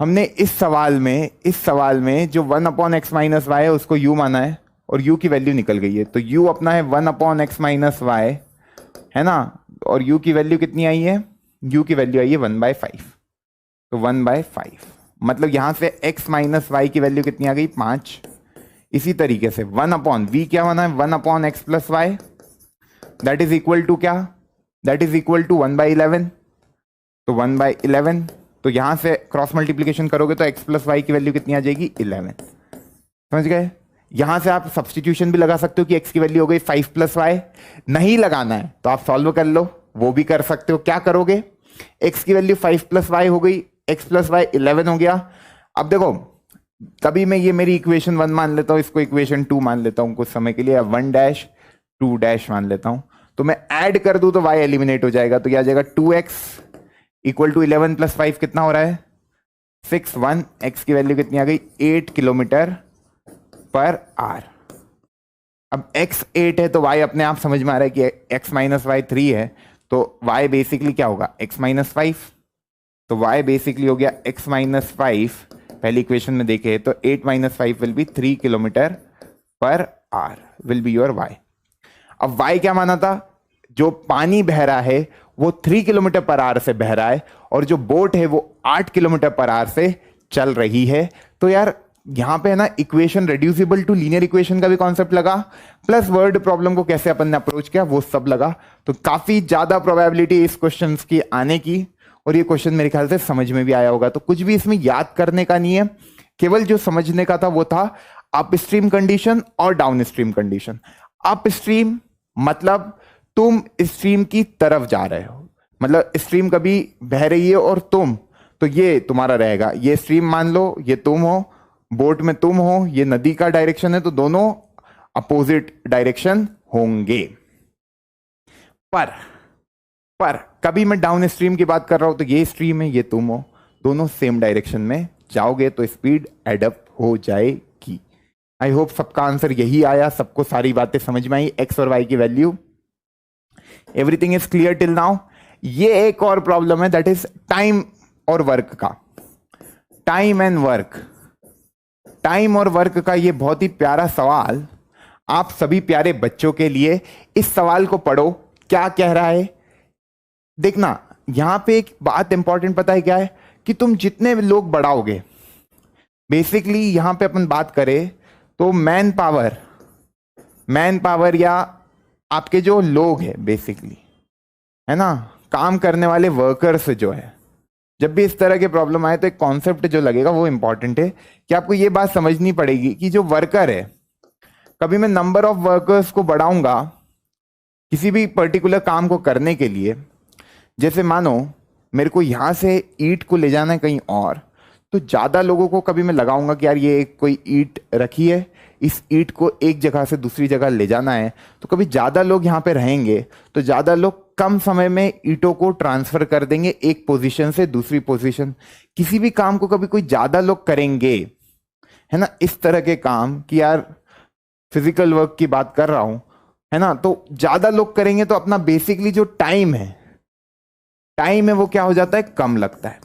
हमने इस सवाल में जो 1/x-y है उसको u माना है और u की वैल्यू निकल गई है, तो u अपना है 1/x-y है ना, और u की वैल्यू कितनी आई है, u की वैल्यू आई है 1/5, तो 1/5 मतलब यहां से x माइनस वाई की वैल्यू कितनी आ गई 5। इसी तरीके से 1/v क्या माना है 1/x plus y, that is equal to क्या, दैट इज इक्वल टू 1/11, तो 1/11, तो यहां से क्रॉस मल्टीप्लीकेशन करोगे तो x प्लस वाई की वैल्यू कितनी आ जाएगी 11। समझ गए, यहां से आप सब्सटीट्यूशन भी लगा सकते हो कि x की वैल्यू हो गई 5 प्लस वाई, नहीं लगाना है तो आप सॉल्व कर लो, वो भी कर सकते हो। क्या करोगे, x की वैल्यू 5 प्लस वाई हो गई, x प्लस वाई 11 हो गया। अब देखो तभी मैं ये मेरी इक्वेशन 1 मान लेता हूं, इसको इक्वेशन 2 मान लेता हूं कुछ समय के लिए, 1 2 मान लेता हूं, तो मैं ऐड कर दूं तो y एलिमिनेट हो जाएगा, तो क्या आ जाएगा 2x इक्वल टू 11 प्लस 5 कितना हो रहा है 6, 1 x की वैल्यू कितनी आ गई 8 किलोमीटर पर आवर। अब x 8 है तो y अपने आप समझ में आ रहा है कि x माइनस वाई 3 है, तो y बेसिकली क्या होगा x माइनस 5, तो y बेसिकली हो गया x माइनस 5, पहली इक्वेशन में देखे तो 8 minus 5 will be 3 kilometre per our will be your y। अब y क्या माना था, जो पानी बह रहा है वो 3 किलोमीटर पर आवर से बह रहा है और जो बोट है वो 8 किलोमीटर पर आवर से चल रही है, तो यार यहां पे है ना equation reducible to linear equation का भी कॉन्सेप्ट लगा, प्लस वर्ड प्रॉब्लम को कैसे अपन ने अप्रोच किया वो सब लगा, तो काफी ज्यादा प्रोबेबिलिटी इस क्वेश्चन की आने की, और ये क्वेश्चन मेरे ख्याल से समझ में भी आया होगा। तो कुछ भी इसमें याद करने का नहीं है, केवल जो समझने का था वो था अप स्ट्रीम कंडीशन और down stream condition. Up stream मतलब तुम स्ट्रीम की तरफ जा रहे हो, मतलब स्ट्रीम कभी बह रही है और तुम, तो ये तुम्हारा रहेगा, ये स्ट्रीम मान लो, ये तुम हो, बोट में तुम हो, ये नदी का डायरेक्शन है, तो दोनों अपोजिट डायरेक्शन होंगे। पर कभी मैं डाउन स्ट्रीम की बात कर रहा हूं तो ये स्ट्रीम है, ये तुम हो, दोनों सेम डायरेक्शन में जाओगे तो स्पीड एडअप हो जाएगी। आई होप सबका आंसर यही आया, सबको सारी बातें समझ में आई, एक्स और वाई की value, everything is clear till now. ये एक और प्रॉब्लम है, दैट इज टाइम और वर्क का, टाइम एंड वर्क, टाइम और वर्क का ये बहुत ही प्यारा सवाल आप सभी प्यारे बच्चों के लिए। इस सवाल को पढ़ो, क्या कह रहा है देखना। यहां पे एक बात इंपॉर्टेंट पता है क्या है, कि तुम जितने लोग बढ़ाओगे, बेसिकली यहां पे अपन बात करें तो मैन पावर या आपके जो लोग हैं बेसिकली, है ना, काम करने वाले वर्कर्स जो है, जब भी इस तरह के प्रॉब्लम आए तो एक कॉन्सेप्ट जो लगेगा वो इंपॉर्टेंट है कि आपको ये बात समझनी पड़ेगी कि जो वर्कर है, कभी मैं नंबर ऑफ वर्कर्स को बढ़ाऊंगा किसी भी पर्टिकुलर काम को करने के लिए, जैसे मानो मेरे को यहां से ईंट को ले जाना है कहीं और, तो ज्यादा लोगों को कभी मैं लगाऊंगा कि यार ये कोई ईंट रखी है, इस ईंट को एक जगह से दूसरी जगह ले जाना है, तो कभी ज्यादा लोग यहां पे रहेंगे तो ज्यादा लोग कम समय में ईंटों को ट्रांसफर कर देंगे एक पोजीशन से दूसरी पोजीशन। किसी भी काम को कभी कोई ज्यादा लोग करेंगे, है ना, इस तरह के काम कि यार फिजिकल वर्क की बात कर रहा हूं, है ना, तो ज्यादा लोग करेंगे तो अपना बेसिकली जो टाइम है वो क्या हो जाता है, कम लगता है।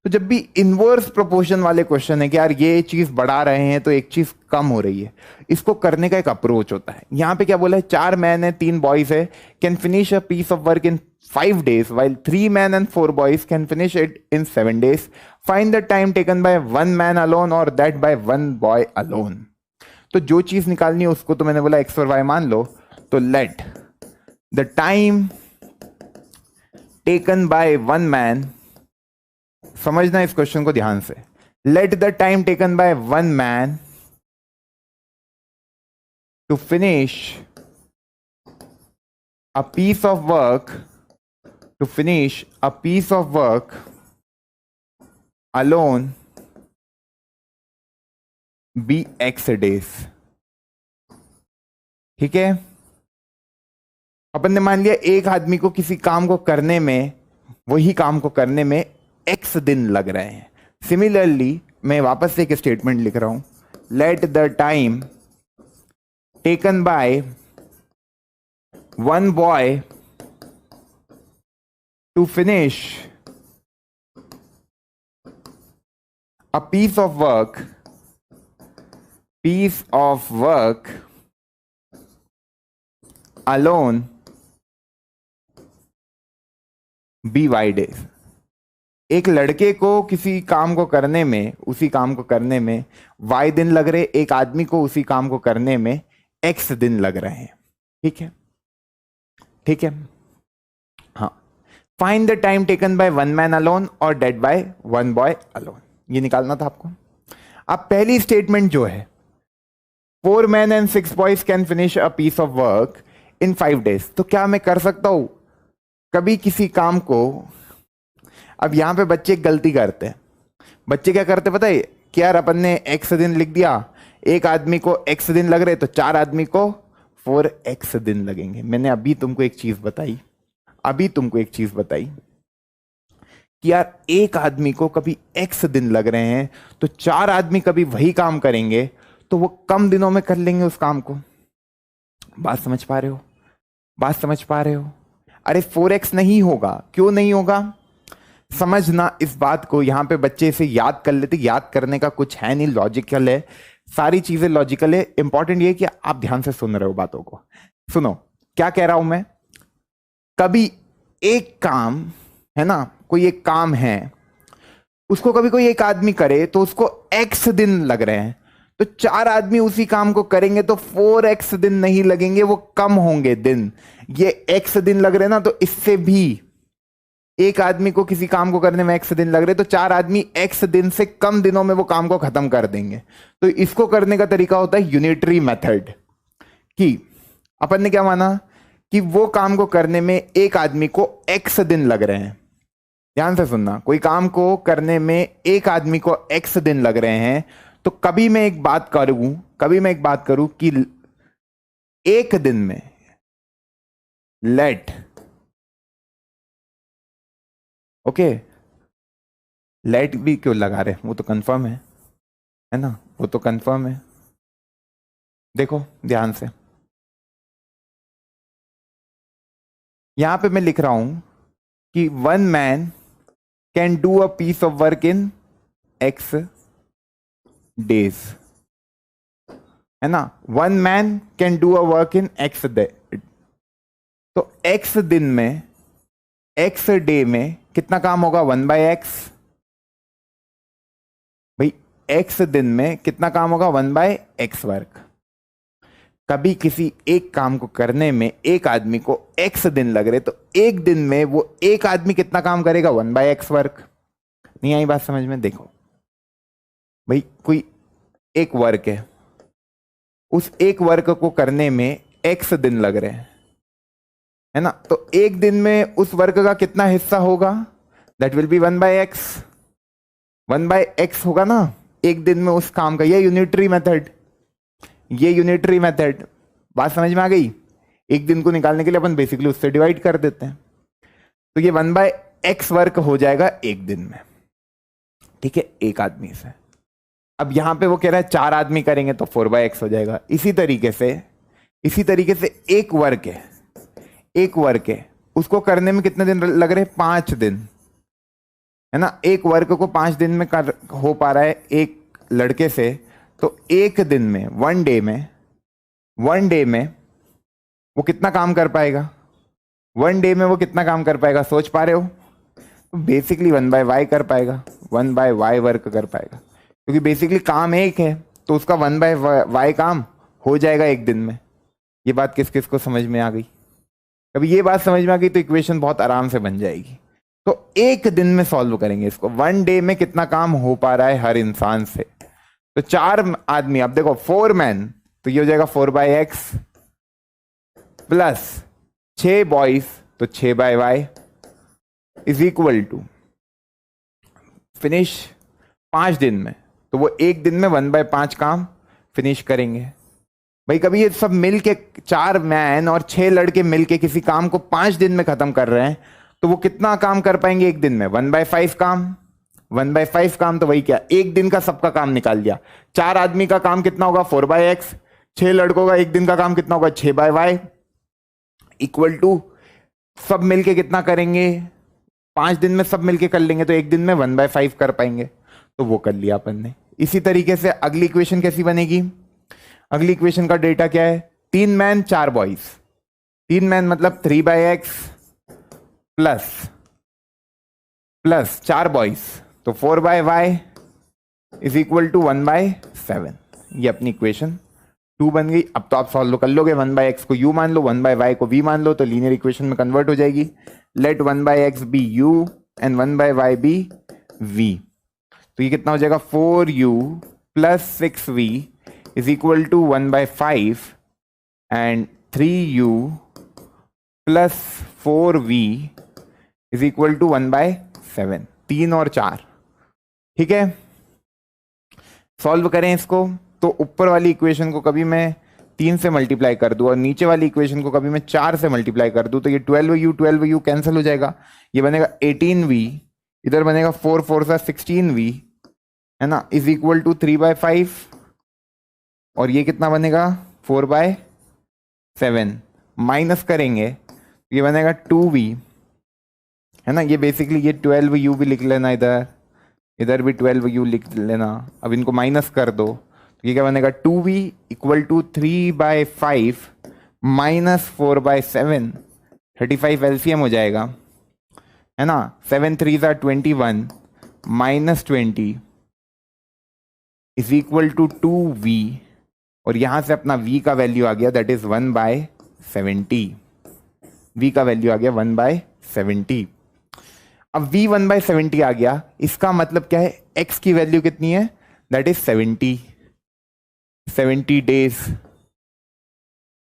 तो जब भी इनवर्स प्रोपोर्शन वाले क्वेश्चन है कि यार ये चीज बढ़ा रहे हैं तो एक चीज कम हो रही है, इसको करने का एक अप्रोच होता है। यहां पे क्या बोला है, 4 मैन है 3 बॉयज है, can finish a piece of work in 5 days while 3 men and 4 boys can finish it in 7 days. Find the time taken by 1 man alone or that by 1 boy alone. तो जो चीज निकालनी है उसको तो मैंने बोला एक्स और वाई मान लो, तो let the time taken by 1 man, समझना इस क्वेश्चन को ध्यान से, let the time taken by 1 man to finish a piece of work, to finish a piece of work alone be x days. ठीक है, अपन ने मान लिया एक आदमी को किसी काम को करने में, वही काम को करने में x दिन लग रहे हैं। सिमिलरली मैं वापस से एक स्टेटमेंट लिख रहा हूं, let the time taken by one boy to finish a piece of work alone be y days। एक लड़के को किसी काम को करने में, उसी काम को करने में y दिन लग रहे, एक आदमी को उसी काम को करने में x दिन लग रहे हैं। ठीक है, ठीक है, हाँ। Find the time taken by one man alone और डेड बाय वन बॉय अलोन, ये निकालना था आपको। अब पहली स्टेटमेंट जो है, 4 men and 6 boys can finish a piece of work in 5 days, तो क्या मैं कर सकता हूं कभी किसी काम को, अब यहां पे बच्चे एक गलती करते हैं। बच्चे क्या करते पता है कि यार अपन ने x दिन लिख दिया, एक आदमी को x दिन लग रहे तो 4 आदमी को 4x दिन लगेंगे। मैंने अभी तुमको एक चीज बताई कि यार एक आदमी को कभी x दिन लग रहे हैं तो 4 आदमी कभी वही काम करेंगे तो वो कम दिनों में कर लेंगे उस काम को। बात समझ पा रहे हो? अरे 4x नहीं होगा, क्यों नहीं होगा समझना इस बात को। यहां पे बच्चे इसे याद कर लेते, याद करने का कुछ है नहीं, लॉजिकल है, सारी चीजें लॉजिकल है। इंपॉर्टेंट ये है कि आप ध्यान से सुन रहे हो बातों को। सुनो क्या कह रहा हूं मैं, कभी एक काम है ना, कोई एक काम है, उसको कभी कोई एक आदमी करे तो उसको x दिन लग रहे हैं, तो 4 आदमी उसी काम को करेंगे तो 4x दिन नहीं लगेंगे, वो कम होंगे दिन। ये x दिन लग रहे हैं ना, तो इससे भी एक आदमी को किसी काम को करने में x दिन लग रहे तो 4 आदमी x दिन से कम दिनों में वो काम को खत्म कर देंगे। तो इसको करने का तरीका होता है यूनिटरी मेथड। कि अपन ने क्या माना कि वो काम को करने में एक आदमी को x दिन लग रहे हैं। ध्यान से सुनना, कोई काम को करने में एक आदमी को x दिन लग रहे हैं, तो कभी मैं एक बात करूं कि एक दिन में लेट भी क्यों लगा रहे, वो तो कंफर्म है ना, वो तो कंफर्म है। देखो ध्यान से, यहां पे मैं लिख रहा हूं कि 1 man can do a piece of work in x days, है ना। 1 man can do a work in x day, तो x दिन में, x डे में कितना काम होगा 1/x। भाई x दिन में कितना काम होगा 1/x वर्क। कभी किसी एक काम को करने में एक आदमी को x दिन लग रहे तो एक दिन में वो एक आदमी कितना काम करेगा 1/x वर्क। नहीं आई बात समझ में? देखो भाई कोई एक वर्क है, उस एक वर्क को करने में x दिन लग रहे हैं, है ना, तो एक दिन में उस वर्क का कितना हिस्सा होगा, that will B 1/x। 1/x होगा ना एक दिन में उस काम का। ये यूनिटरी मेथड, बात समझ में आ गई। एक दिन को निकालने के लिए अपन बेसिकली उससे डिवाइड कर देते हैं, तो ये 1/x वर्क हो जाएगा एक दिन में, ठीक है, एक आदमी से। अब यहां पे वो कह रहा है 4 आदमी करेंगे तो 4/x हो जाएगा। इसी तरीके से एक वर्क है, उसको करने में कितने दिन लग रहे हैं 5 दिन, है ना। एक वर्क को 5 दिन में हो पा रहा है एक लड़के से, तो एक दिन में, वन डे में वो कितना काम कर पाएगा, सोच पा रहे हो? तो बेसिकली 1/y कर पाएगा, 1/y वर्क कर पाएगा, क्योंकि बेसिकली काम एक है तो उसका 1/y काम हो जाएगा एक दिन में। ये बात किस किस को समझ में आ गई? कभी ये बात समझ में आ गई तो इक्वेशन बहुत आराम से बन जाएगी। तो एक दिन में सॉल्व करेंगे इसको, 1 डे में कितना काम हो पा रहा है हर इंसान से। तो 4 आदमी, अब देखो 4 मैन, तो ये हो जाएगा 4/x प्लस 6 बॉयज, तो 6/y is equal to finish 5 दिन में, तो वो एक दिन में 1/5 काम फिनिश करेंगे। भाई कभी ये सब मिल के 4 मैन और 6 लड़के मिल के किसी काम को 5 दिन में खत्म कर रहे हैं, तो वो कितना काम कर पाएंगे एक दिन में? 1/5 काम। 1/5 काम तो वही क्या, एक दिन का सबका काम निकाल दिया। 4 आदमी का काम कितना होगा? 4/x। 6 लड़कों का एक दिन का काम कितना होगा? 6/y। इक्वल टू सब मिलके कितना करेंगे? 5 दिन में सब मिलके कर लेंगे तो एक दिन में 1/5 कर पाएंगे, तो वो कर लिया अपन ने। इसी तरीके से अगली इक्वेशन कैसी बनेगी? अगली इक्वेशन का डेटा क्या है? 3 मैन 4 बॉयज। 3 मैन मतलब 3/x प्लस 4 बॉयज, तो 4/y इज इक्वल टू 1/7। ये अपनी इक्वेशन 2 बन गई। अब तो आप सॉल्व कर लोगे। 1/x को u मान लो, 1/y को v मान लो, तो लीनियर इक्वेशन में कन्वर्ट हो जाएगी। Let 1/x be u and 1/y be v। तो ये कितना हो जाएगा? 4u plus 6v is equal to 1/5 and 3u plus 4v is equal to 1/7। 3 और 4, ठीक है। सॉल्व करें इसको, तो ऊपर वाली इक्वेशन को कभी मैं 3 से मल्टीप्लाई कर दूं और नीचे वाली इक्वेशन को कभी मैं 4 से मल्टीप्लाई कर दूं, तो ये 12u कैंसिल हो जाएगा। ये बनेगा 18v, इधर बनेगा 4 4 सा 16v, है ना, इज इक्वल टू 3/5। और ये कितना बनेगा? 4/7। माइनस करेंगे ये बनेगा 2v, है ना। ये बेसिकली ये 12u भी लिख लेना, इधर भी 12u लिख लेना। अब इनको माइनस कर दो, तो ये क्या बनेगा? 2v equal to 3/5 minus 4/7। 35 LCM हो जाएगा, है ना। 7 3 21 minus 20 is equal to 2v। और यहां से अपना v का वैल्यू आ गया, दैट इज 1/70। v का वैल्यू आ गया 1/70। अब v 1/70 आ गया, इसका मतलब क्या है? x की वैल्यू कितनी है? That is 70 days.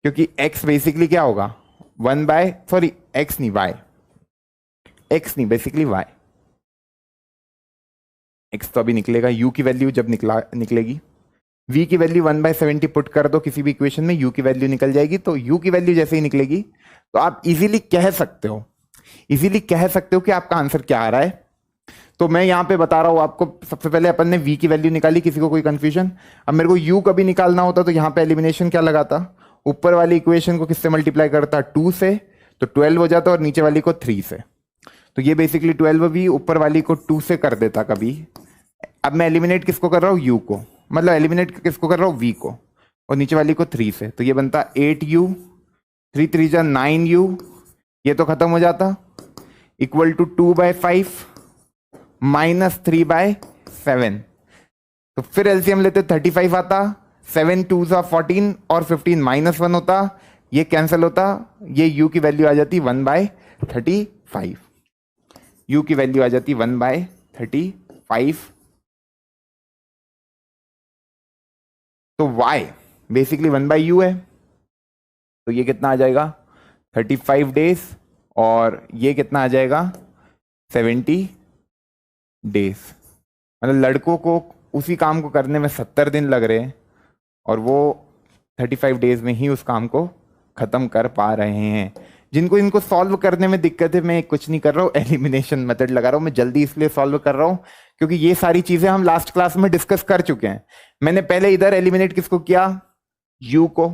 क्योंकि x बेसिकली क्या होगा? x नहीं y, x नहीं बेसिकली y। x तो अभी निकलेगा, u की वैल्यू जब निकलेगी। v की वैल्यू 1/70 पुट कर दो किसी भी इक्वेशन में, u की वैल्यू निकल जाएगी। तो u की वैल्यू जैसे ही निकलेगी तो आप इजीली कह सकते हो कि आपका आंसर क्या आ रहा है। तो मैं यहां पे बता रहा हूं आपको। सबसे पहले अपन ने v की वैल्यू निकाली, किसी को कोई कंफ्यूजन? अब मेरे को u कभी निकालना होता तो यहां पे एलिमिनेशन क्या लगाता? ऊपर वाली इक्वेशन को किससे मल्टीप्लाई करता? 2 से, तो 12 हो जाता, और नीचे वाली को 3 से। तो ये बेसिकली 12v ऊपर वाली को 2 से कर देता कभी। अब मैं एलिमिनेट किसको कर रहा हूं? u को, मतलब एलिमिनेट किसको कर रहा हूं? v को, और नीचे वाली को 3 से। तो ये बनता 8u, 3 3 जा 9u, ये तो खत्म हो जाता, इक्वल टू 2/5 माइनस 3/7। तो फिर एलसीएम लेते 35 आता, 7 2 जा 14 और 15 -1 होता, ये कैंसिल होता, ये u की वैल्यू आ जाती 1/35। u की वैल्यू आ जाती 1/35। तो y बेसिकली 1/u है, तो ये कितना आ जाएगा? 35 डेज, और ये कितना आ जाएगा? 70 डेज। मतलब लड़कों को उसी काम को करने में 70 दिन लग रहे हैं, और वो 35 डेज में ही उस काम को खत्म कर पा रहे हैं। जिनको इनको सॉल्व करने में दिक्कत है, मैं कुछ नहीं कर रहा हूँ, एलिमिनेशन मेथड लगा रहा हूँ। मैं जल्दी इसलिए सॉल्व कर रहा हूँ क्योंकि ये सारी चीजें हम लास्ट क्लास में डिस्कस कर चुके हैं। मैंने पहले इधर एलिमिनेट किसको किया? u को।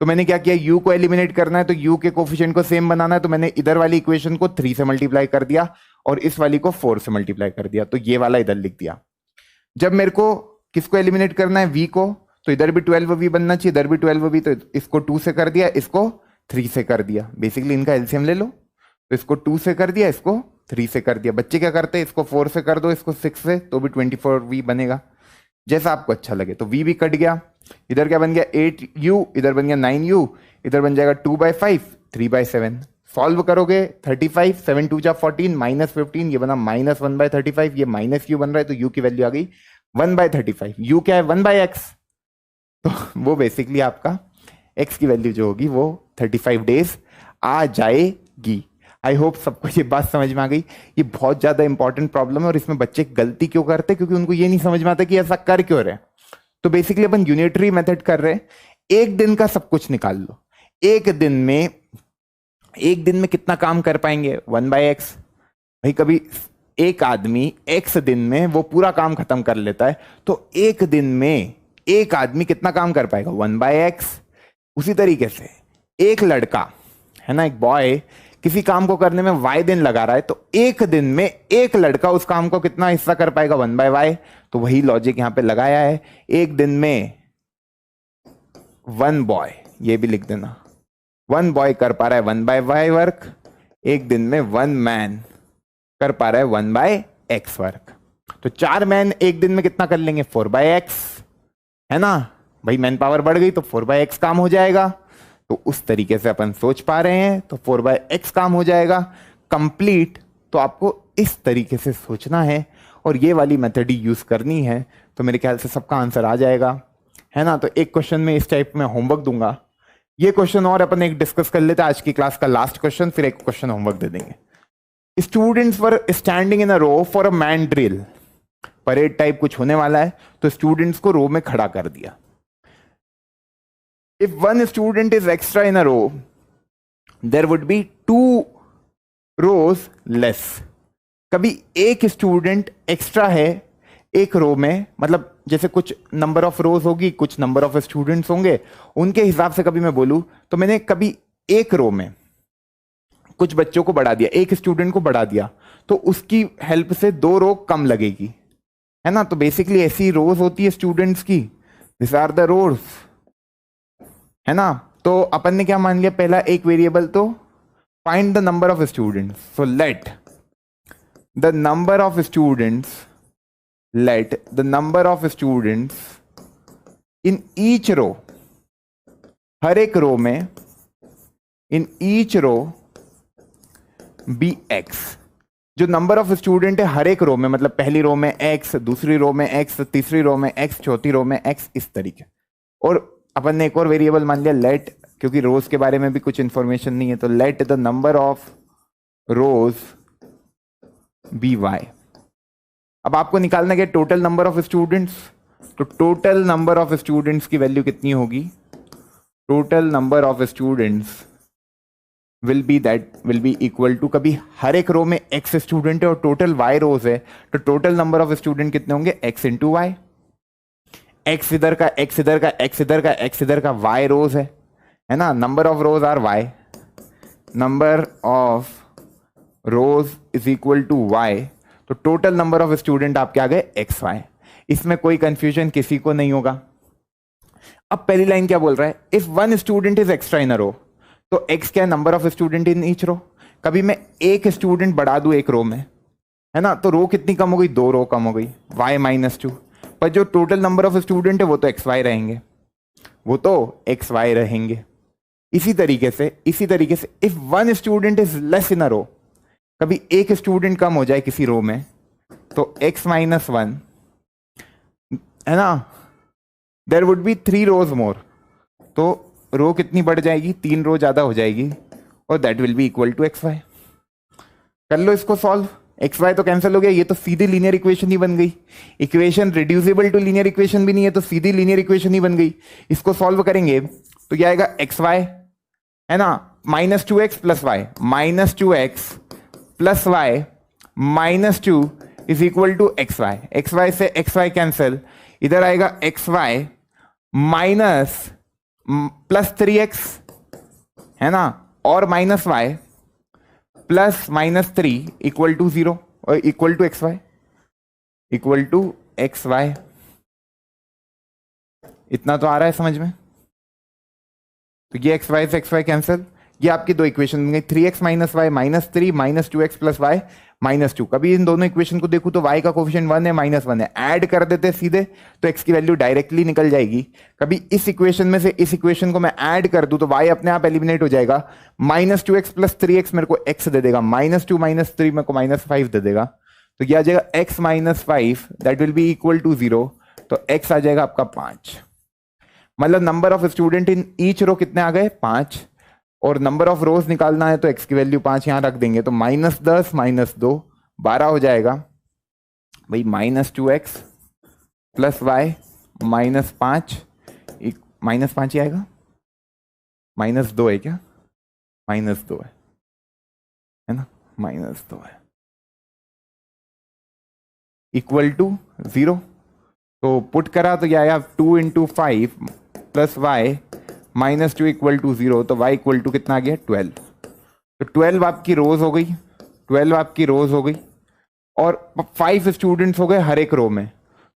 तो मैंने क्या किया? u को एलिमिनेट करना है तो u के कोफिशिएंट को सेम बनाना है, तो मैंने इधर वाली इक्वेशन को 3 से मल्टीप्लाई कर दिया और इस वाली को 4 से मल्टीप्लाई कर दिया, तो ये वाला इधर लिख दिया। जब मेरे को किसको एलिमिनेट करना है? v को, तो इधर भी 12v बनना चाहिए, इधर भी 12v, तो इसको 2 से कर दिया, इसको 3 से कर दिया। बेसिकली इनका एलसीएम ले लो, तो इसको 2 से कर दिया, इसको 3 से कर दिया। बच्चे क्या करते हैं? इसको 4 से कर दो, इसको 6 से, तो भी 24v बनेगा, जैसा आपको अच्छा लगे। तो v भी कट गया, इधर क्या बन गया? 8u, इधर बन गया 9u, इधर बन जाएगा 2/5 3/7। सॉल्व करोगे 35 7 2 जा 14 -15, ये बना -1/35, ये -u बन रहा है, तो u की वैल्यू आ गई 1/35। u क्या है? 1/x, तो वो बेसिकली आपका x की वैल्यू जो होगी वो 35 डेज आ जाएगी। आई होप सबको ये बात समझ में आ गई। ये बहुत ज्यादा इंपॉर्टेंट प्रॉब्लम है, और इसमें बच्चे गलती क्यों करते हैं? क्योंकि उनको ये नहीं समझ में आता कि ऐसा कर क्यों रहे हैं। तो बेसिकली अपन यूनिटरी मेथड कर रहे हैं, एक दिन का सब कुछ निकाल लो। एक दिन में कितना काम कर पाएंगे? 1/x। भाई कभी एक आदमी x दिन में वो पूरा काम खत्म कर लेता है, तो एक दिन में एक आदमी कितना काम कर पाएगा? 1/x। उसी तरीके से एक लड़का है ना, एक बॉय किसी काम को करने में y दिन लगा रहा है, तो एक दिन में एक लड़का उस काम को कितना हिस्सा कर पाएगा? 1/y। तो वही लॉजिक यहां पे लगाया है। एक दिन में 1 बॉय, ये भी लिख देना, 1 बॉय कर पा रहा है 1/y वर्क। एक दिन में 1 मैन कर पा रहा है 1/x वर्क। तो 4 मैन एक दिन में कितना कर लेंगे? 4/x, है ना भाई। मैन पावर बढ़ गई तो 4/x काम हो जाएगा। तो उस तरीके से अपन सोच पा रहे हैं, तो 4/x काम हो जाएगा कंप्लीट। तो आपको इस तरीके से सोचना है और ये वाली मेथड ही यूज करनी है, तो मेरे ख्याल से सबका आंसर आ जाएगा, है ना। तो एक क्वेश्चन में इस टाइप में होमवर्क दूंगा, ये क्वेश्चन और अपन एक डिस्कस कर लेते हैं, आज की क्लास का लास्ट क्वेश्चन, फिर एक क्वेश्चन होमवर्क दे देंगे। Students were standing in a row for a man drill. Parade type कुछ होने वाला है, तो स्टूडेंट्स को रो में खड़ा कर दिया। If one student is extra in a row, there would be 2 rows less. कभी एक स्टूडेंट एक्स्ट्रा है एक रो में, मतलब जैसे कुछ नंबर ऑफ रोज होगी, कुछ नंबर ऑफ स्टूडेंट्स होंगे, उनके हिसाब से कभी मैं बोलूं तो मैंने कभी एक रो में कुछ बच्चों को बढ़ा दिया, एक स्टूडेंट को बढ़ा दिया, तो उसकी हेल्प से 2 रो कम लगेगी, है ना। तो बेसिकली ऐसी रोज होती है स्टूडेंट्स की, दिस आर द रोज, है ना। तो अपन ने क्या मान लिया? पहला एक वेरिएबल, तो find the number of students. So let the number of students in each row, हर एक रो में, in each row be x। जो नंबर ऑफ स्टूडेंट है हर एक रो में, मतलब पहली रो में x, दूसरी रो में x, तीसरी रो में x, चौथी रो में x, इस तरीके। और अपन ने एक और वेरिएबल मान लिया लेट, क्योंकि रोज के बारे में भी कुछ इंफॉर्मेशन नहीं है, तो let the number of rows be y। अब आपको निकालना है टोटल नंबर ऑफ स्टूडेंट्स, तो टोटल नंबर ऑफ स्टूडेंट्स की वैल्यू कितनी होगी? Total number of students will be equal to, कभी हर एक रो में x स्टूडेंट है और टोटल y रोज है, तो टोटल नंबर ऑफ स्टूडेंट कितने होंगे? x into Y. x इधर का, x इधर का, x इधर का, x इधर का, y रोज है ना। Number of rows are y, number of rows is equal to y। तो टोटल नंबर ऑफ स्टूडेंट आपके आ गए xy। इसमें कोई कंफ्यूजन किसी को नहीं होगा। अब पहली लाइन क्या बोल रहा है? If 1 student is extra in a row, तो x क्या है? Number of student in each row. कभी मैं एक स्टूडेंट बढ़ा दूं एक रो में, है ना, तो रो कितनी कम हो गई? 2 रो कम हो गई, y-2। पर जो टोटल नंबर ऑफ स्टूडेंट है वो तो xy रहेंगे, इसी तरीके से if 1 student is less in a row, कभी एक स्टूडेंट कम हो जाए किसी रो में, तो x-1, है ना, देयर वुड बी 3 रोज मोर। तो रो कितनी बढ़ जाएगी? 3 रो ज्यादा हो जाएगी, और that will be equal to xy। कर लो इसको सॉल्व। xy तो कैंसिल हो गया, ये तो सीधी लीनियर इक्वेशन ही बन गई। Equation reducible to linear equation भी नहीं है, तो सीधी लीनियर इक्वेशन ही बन गई। इसको सॉल्व करेंगे तो क्या आएगा? xy, है ना, -2x plus y, -2x plus y -2 is equal to xy। xy से xy कैंसिल, इधर आएगा xy माइनस प्लस 3x, है ना, और minus y plus -3 equal to 0, और इक्वल टू xy। इतना तो आ रहा है समझ में। तो ये xy से xy कैंसिल, ये आपकी 2 इक्वेशन बन गई, 3x minus y -3 -2x plus y -2। कभी इन दोनों इक्वेशन को देखूं तो y का कोफिशिएंट 1 है, -1 है, ऐड कर देते सीधे तो x की वैल्यू डायरेक्टली निकल जाएगी। कभी इस इक्वेशन में से इस इक्वेशन को मैं ऐड कर दूं तो y अपने आप एलिमिनेट हो जाएगा। -2x प्लस 3x मेरे को x दे देगा, -2 -3 मेरे को -5 दे देगा, तो ये आ जाएगा x -5, that will be equal to 0। तो x आ जाएगा आपका 5। मतलब number of student in each row कितने आ गए? 5। और नंबर ऑफ रोज निकालना है तो x की वैल्यू 5 यहां रख देंगे, तो -10 -2 12 हो जाएगा भाई। -2x प्लस y -5 -5 ही आएगा, -2 है क्या, -2 है ना, -2 है, इक्वल टू 0। तो पुट करा तो ये आया 2 × 5 + y -2 इक्वल टू 0, तो y इक्वल टू कितना आ गया 12। तो 12 आपकी रोज हो गई, 12 आपकी रोज हो गई, और 5 स्टूडेंट्स हो गए हर एक रो में।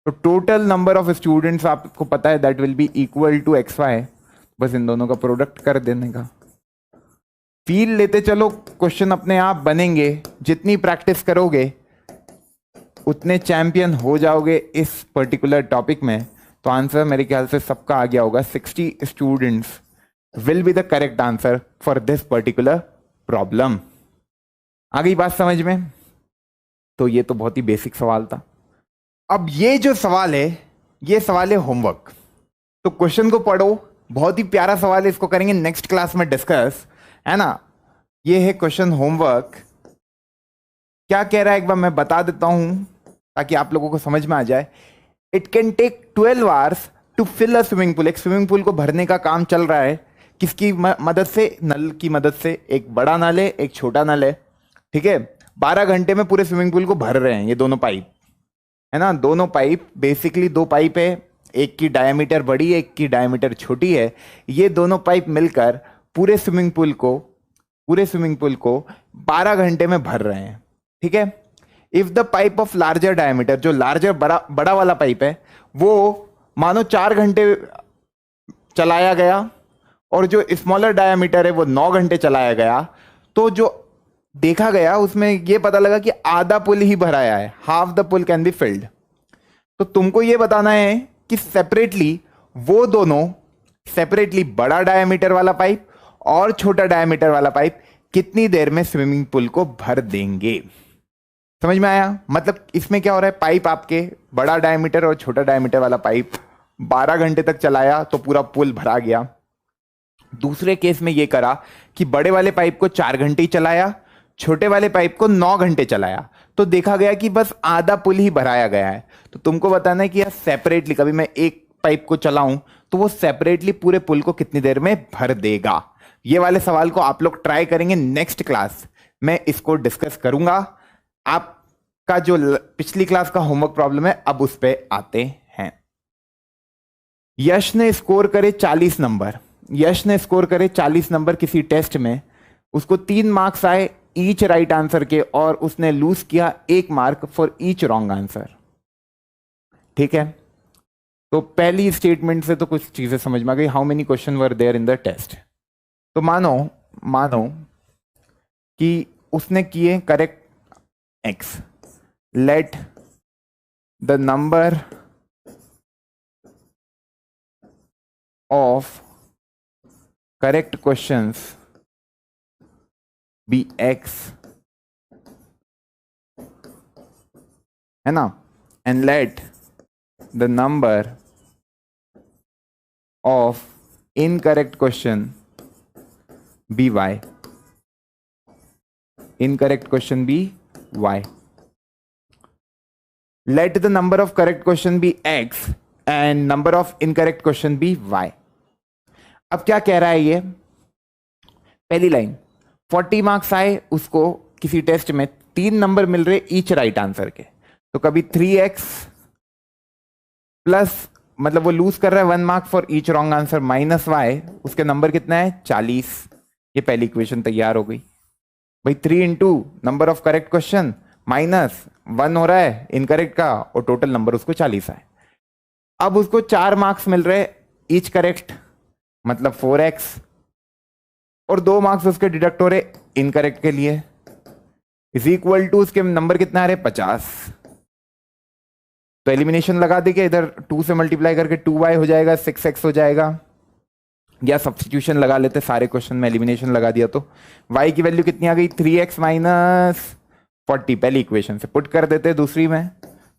तो टोटल नंबर ऑफ स्टूडेंट्स आपको पता है that will be equal to xy, बस इन दोनों का प्रोडक्ट कर देने का। फील लेते चलो, क्वेश्चन अपने आप बनेंगे, जितनी प्रैक्टिस करोगे उतने चैंपियन हो जाओगे इस पर्टिकुलर टॉपिक में। तो आंसर मेरे ख्याल से सबका आ गया होगा, 60 students will be the correct answer for this particular problem. आ गई बात समझ में? तो ये तो बहुत ही बेसिक सवाल था। अब ये जो सवाल है, ये सवाल है होमवर्क। तो क्वेश्चन को पढ़ो, बहुत ही प्यारा सवाल है, इसको करेंगे नेक्स्ट क्लास में डिस्कस, है ना। ये है क्वेश्चन होमवर्क। क्या कह रहा है एक बार मैं बता देता हूं ताकि आप लोगों को समझ में आ जाए। It can take 12 hours to fill a swimming pool. एक स्विमिंग पूल को भरने का काम चल रहा है, किसकी मदद से? नल की मदद से। एक बड़ा नल है, एक छोटा नल है, ठीक है। 12 घंटे में पूरे स्विमिंग पूल को भर रहे हैं ये दोनों पाइप, है ना। दोनों पाइप, बेसिकली 2 पाइप है, एक की डायमीटर बड़ी है, एक की डायमीटर छोटी है। ये दोनों पाइप मिलकर पूरे स्विमिंग पूल को 12 घंटे में भर रहे हैं, ठीक है। If the pipe of larger diameter, जो लार्जर बड़ा वाला पाइप है, वो मानो 4 घंटे चलाया गया, और जो स्मॉलर डायमीटर है वो 9 घंटे चलाया गया, तो जो देखा गया उसमें ये पता लगा कि आधा पुल ही भराया है, half the pool can be filled. तो तुमको ये बताना है कि सेपरेटली वो दोनों, सेपरेटली बड़ा डायमीटर वाला पाइप और छोटा डायमीटर वाला पाइप कितनी देर में स्विमिंग पूल को भर देंगे। समझ में आया? मतलब इसमें क्या हो रहा है, पाइप आपके बड़ा डायमीटर और छोटा डायमीटर वाला पाइप 12 घंटे तक चलाया तो पूरा पुल भरा गया। दूसरे केस में ये करा कि बड़े वाले पाइप को 4 घंटे ही चलाया, छोटे वाले पाइप को 9 घंटे चलाया, तो देखा गया कि बस आधा पुल ही भराया गया है। तो तुमको बताना है कि यार सेपरेटली, कभी मैं एक पाइप को चलाऊं तो वो सेपरेटली पूरे पुल को कितनी देर में भर देगा। ये वाले सवाल को आप लोग ट्राई करेंगे, नेक्स्ट क्लास में इसको डिस्कस करूंगा। आपका जो पिछली क्लास का होमवर्क प्रॉब्लम है, अब उस पे आते हैं। यश ने स्कोर करे 40 नंबर, यश ने स्कोर करे 40 नंबर किसी टेस्ट में, उसको 3 मार्क्स आए ईच राइट आंसर के, और उसने लूज किया 1 mark for each wrong answer, ठीक है। तो पहली स्टेटमेंट से तो कुछ चीजें समझ में आ गई। How many question were there in the test. तो मानो कि उसने किए correct x, let the number of correct questions be x, है ना, and let the number of incorrect question be y, incorrect question be y. Let the number of correct question be x and number of incorrect question be y. अब क्या कह रहा है ये? पहली line, 40 marks आए उसको किसी टेस्ट में, 3 नंबर मिल रहे ईच राइट आंसर के। तो कभी 3x प्लस, मतलब वो लूज कर रहा है 1 mark for each wrong answer, minus y, उसके नंबर कितना है 40। ये पहली इक्वेशन तैयार हो गई भाई। 3 into number of correct question minus 1 हो रहा है इनकरेक्ट का, और टोटल नंबर उसको 40 है। अब उसको 4 मार्क्स मिल रहे ईच करेक्ट, मतलब 4x, और 2 मार्क्स उसके डिडक्ट हो रहे इनकरेक्ट के लिए, इज इक्वल टू उसके नंबर कितना आ रहे 50। तो एलिमिनेशन लगा देंगे, इधर 2 से मल्टीप्लाई करके 2y हो जाएगा, 6x हो जाएगा, या सब्स्टिट्यूशन लगा लेते, सारे क्वेश्चन में एलिमिनेशन लगा दिया तो y की वैल्यू कितनी आ गई 3x माइनस 40, पहली इक्वेशन से पुट कर देते दूसरी में,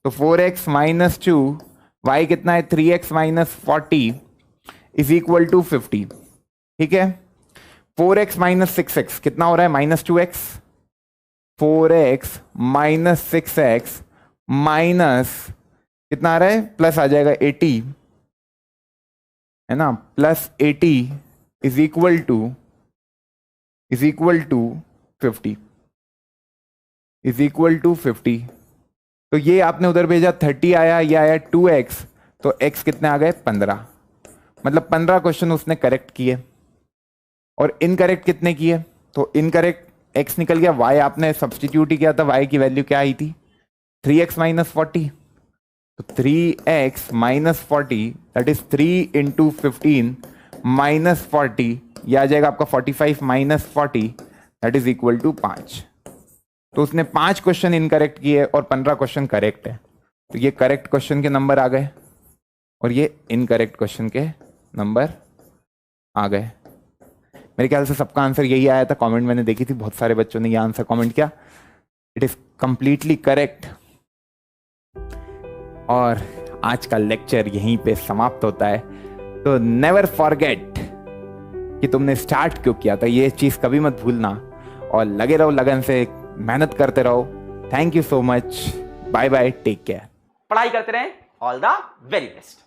तो 4x माइनस 2, y कितना है 3x minus 40 is equal to 50, ठीक है। 4x माइनस 6x कितना हो रहा है -2x, 4x minus 6x minus कितना आ रहा है, प्लस आ जाएगा 80, है ना, plus 80 is equal to 50 is equal to 50। तो ये आपने उधर भेजा 30 आया, ये आया 2x, तो x कितने आ गए 15। मतलब 15 क्वेश्चन उसने करेक्ट किए और इनकरेक्ट कितने किए? तो इनकरेक्ट x निकल गया, y आपने सब्सटीट्यूट ही किया था, y की वैल्यू क्या आई थी 3x माइनस 40। तो 3x minus 40 that is 3 into 15 minus 40, यह आ जाएगा आपका 45 minus 40 that is equal to 5। तो उसने 5 क्वेश्चन इनकरेक्ट किए और 15 क्वेश्चन करेक्ट है। तो ये करेक्ट क्वेश्चन के नंबर आ गए और ये इनकरेक्ट क्वेश्चन के नंबर आ गए। मेरे ख्याल से सबका आंसर यही आया था। कमेंट मैंने देखी थी, बहुत सारे बच्चों ने ये आंसर कमेंट किया। It is completely correct. और आज का लेक्चर यहीं पे समाप्त होता है। तो नेवर फॉरगेट कि तुमने स्टार्ट क्यों किया था, ये चीज कभी मत भूलना और लगे रहो, लगन से मेहनत करते रहो। Thank you so much, bye bye, take care. पढ़ाई करते रहें, ऑल द वेरी बेस्ट।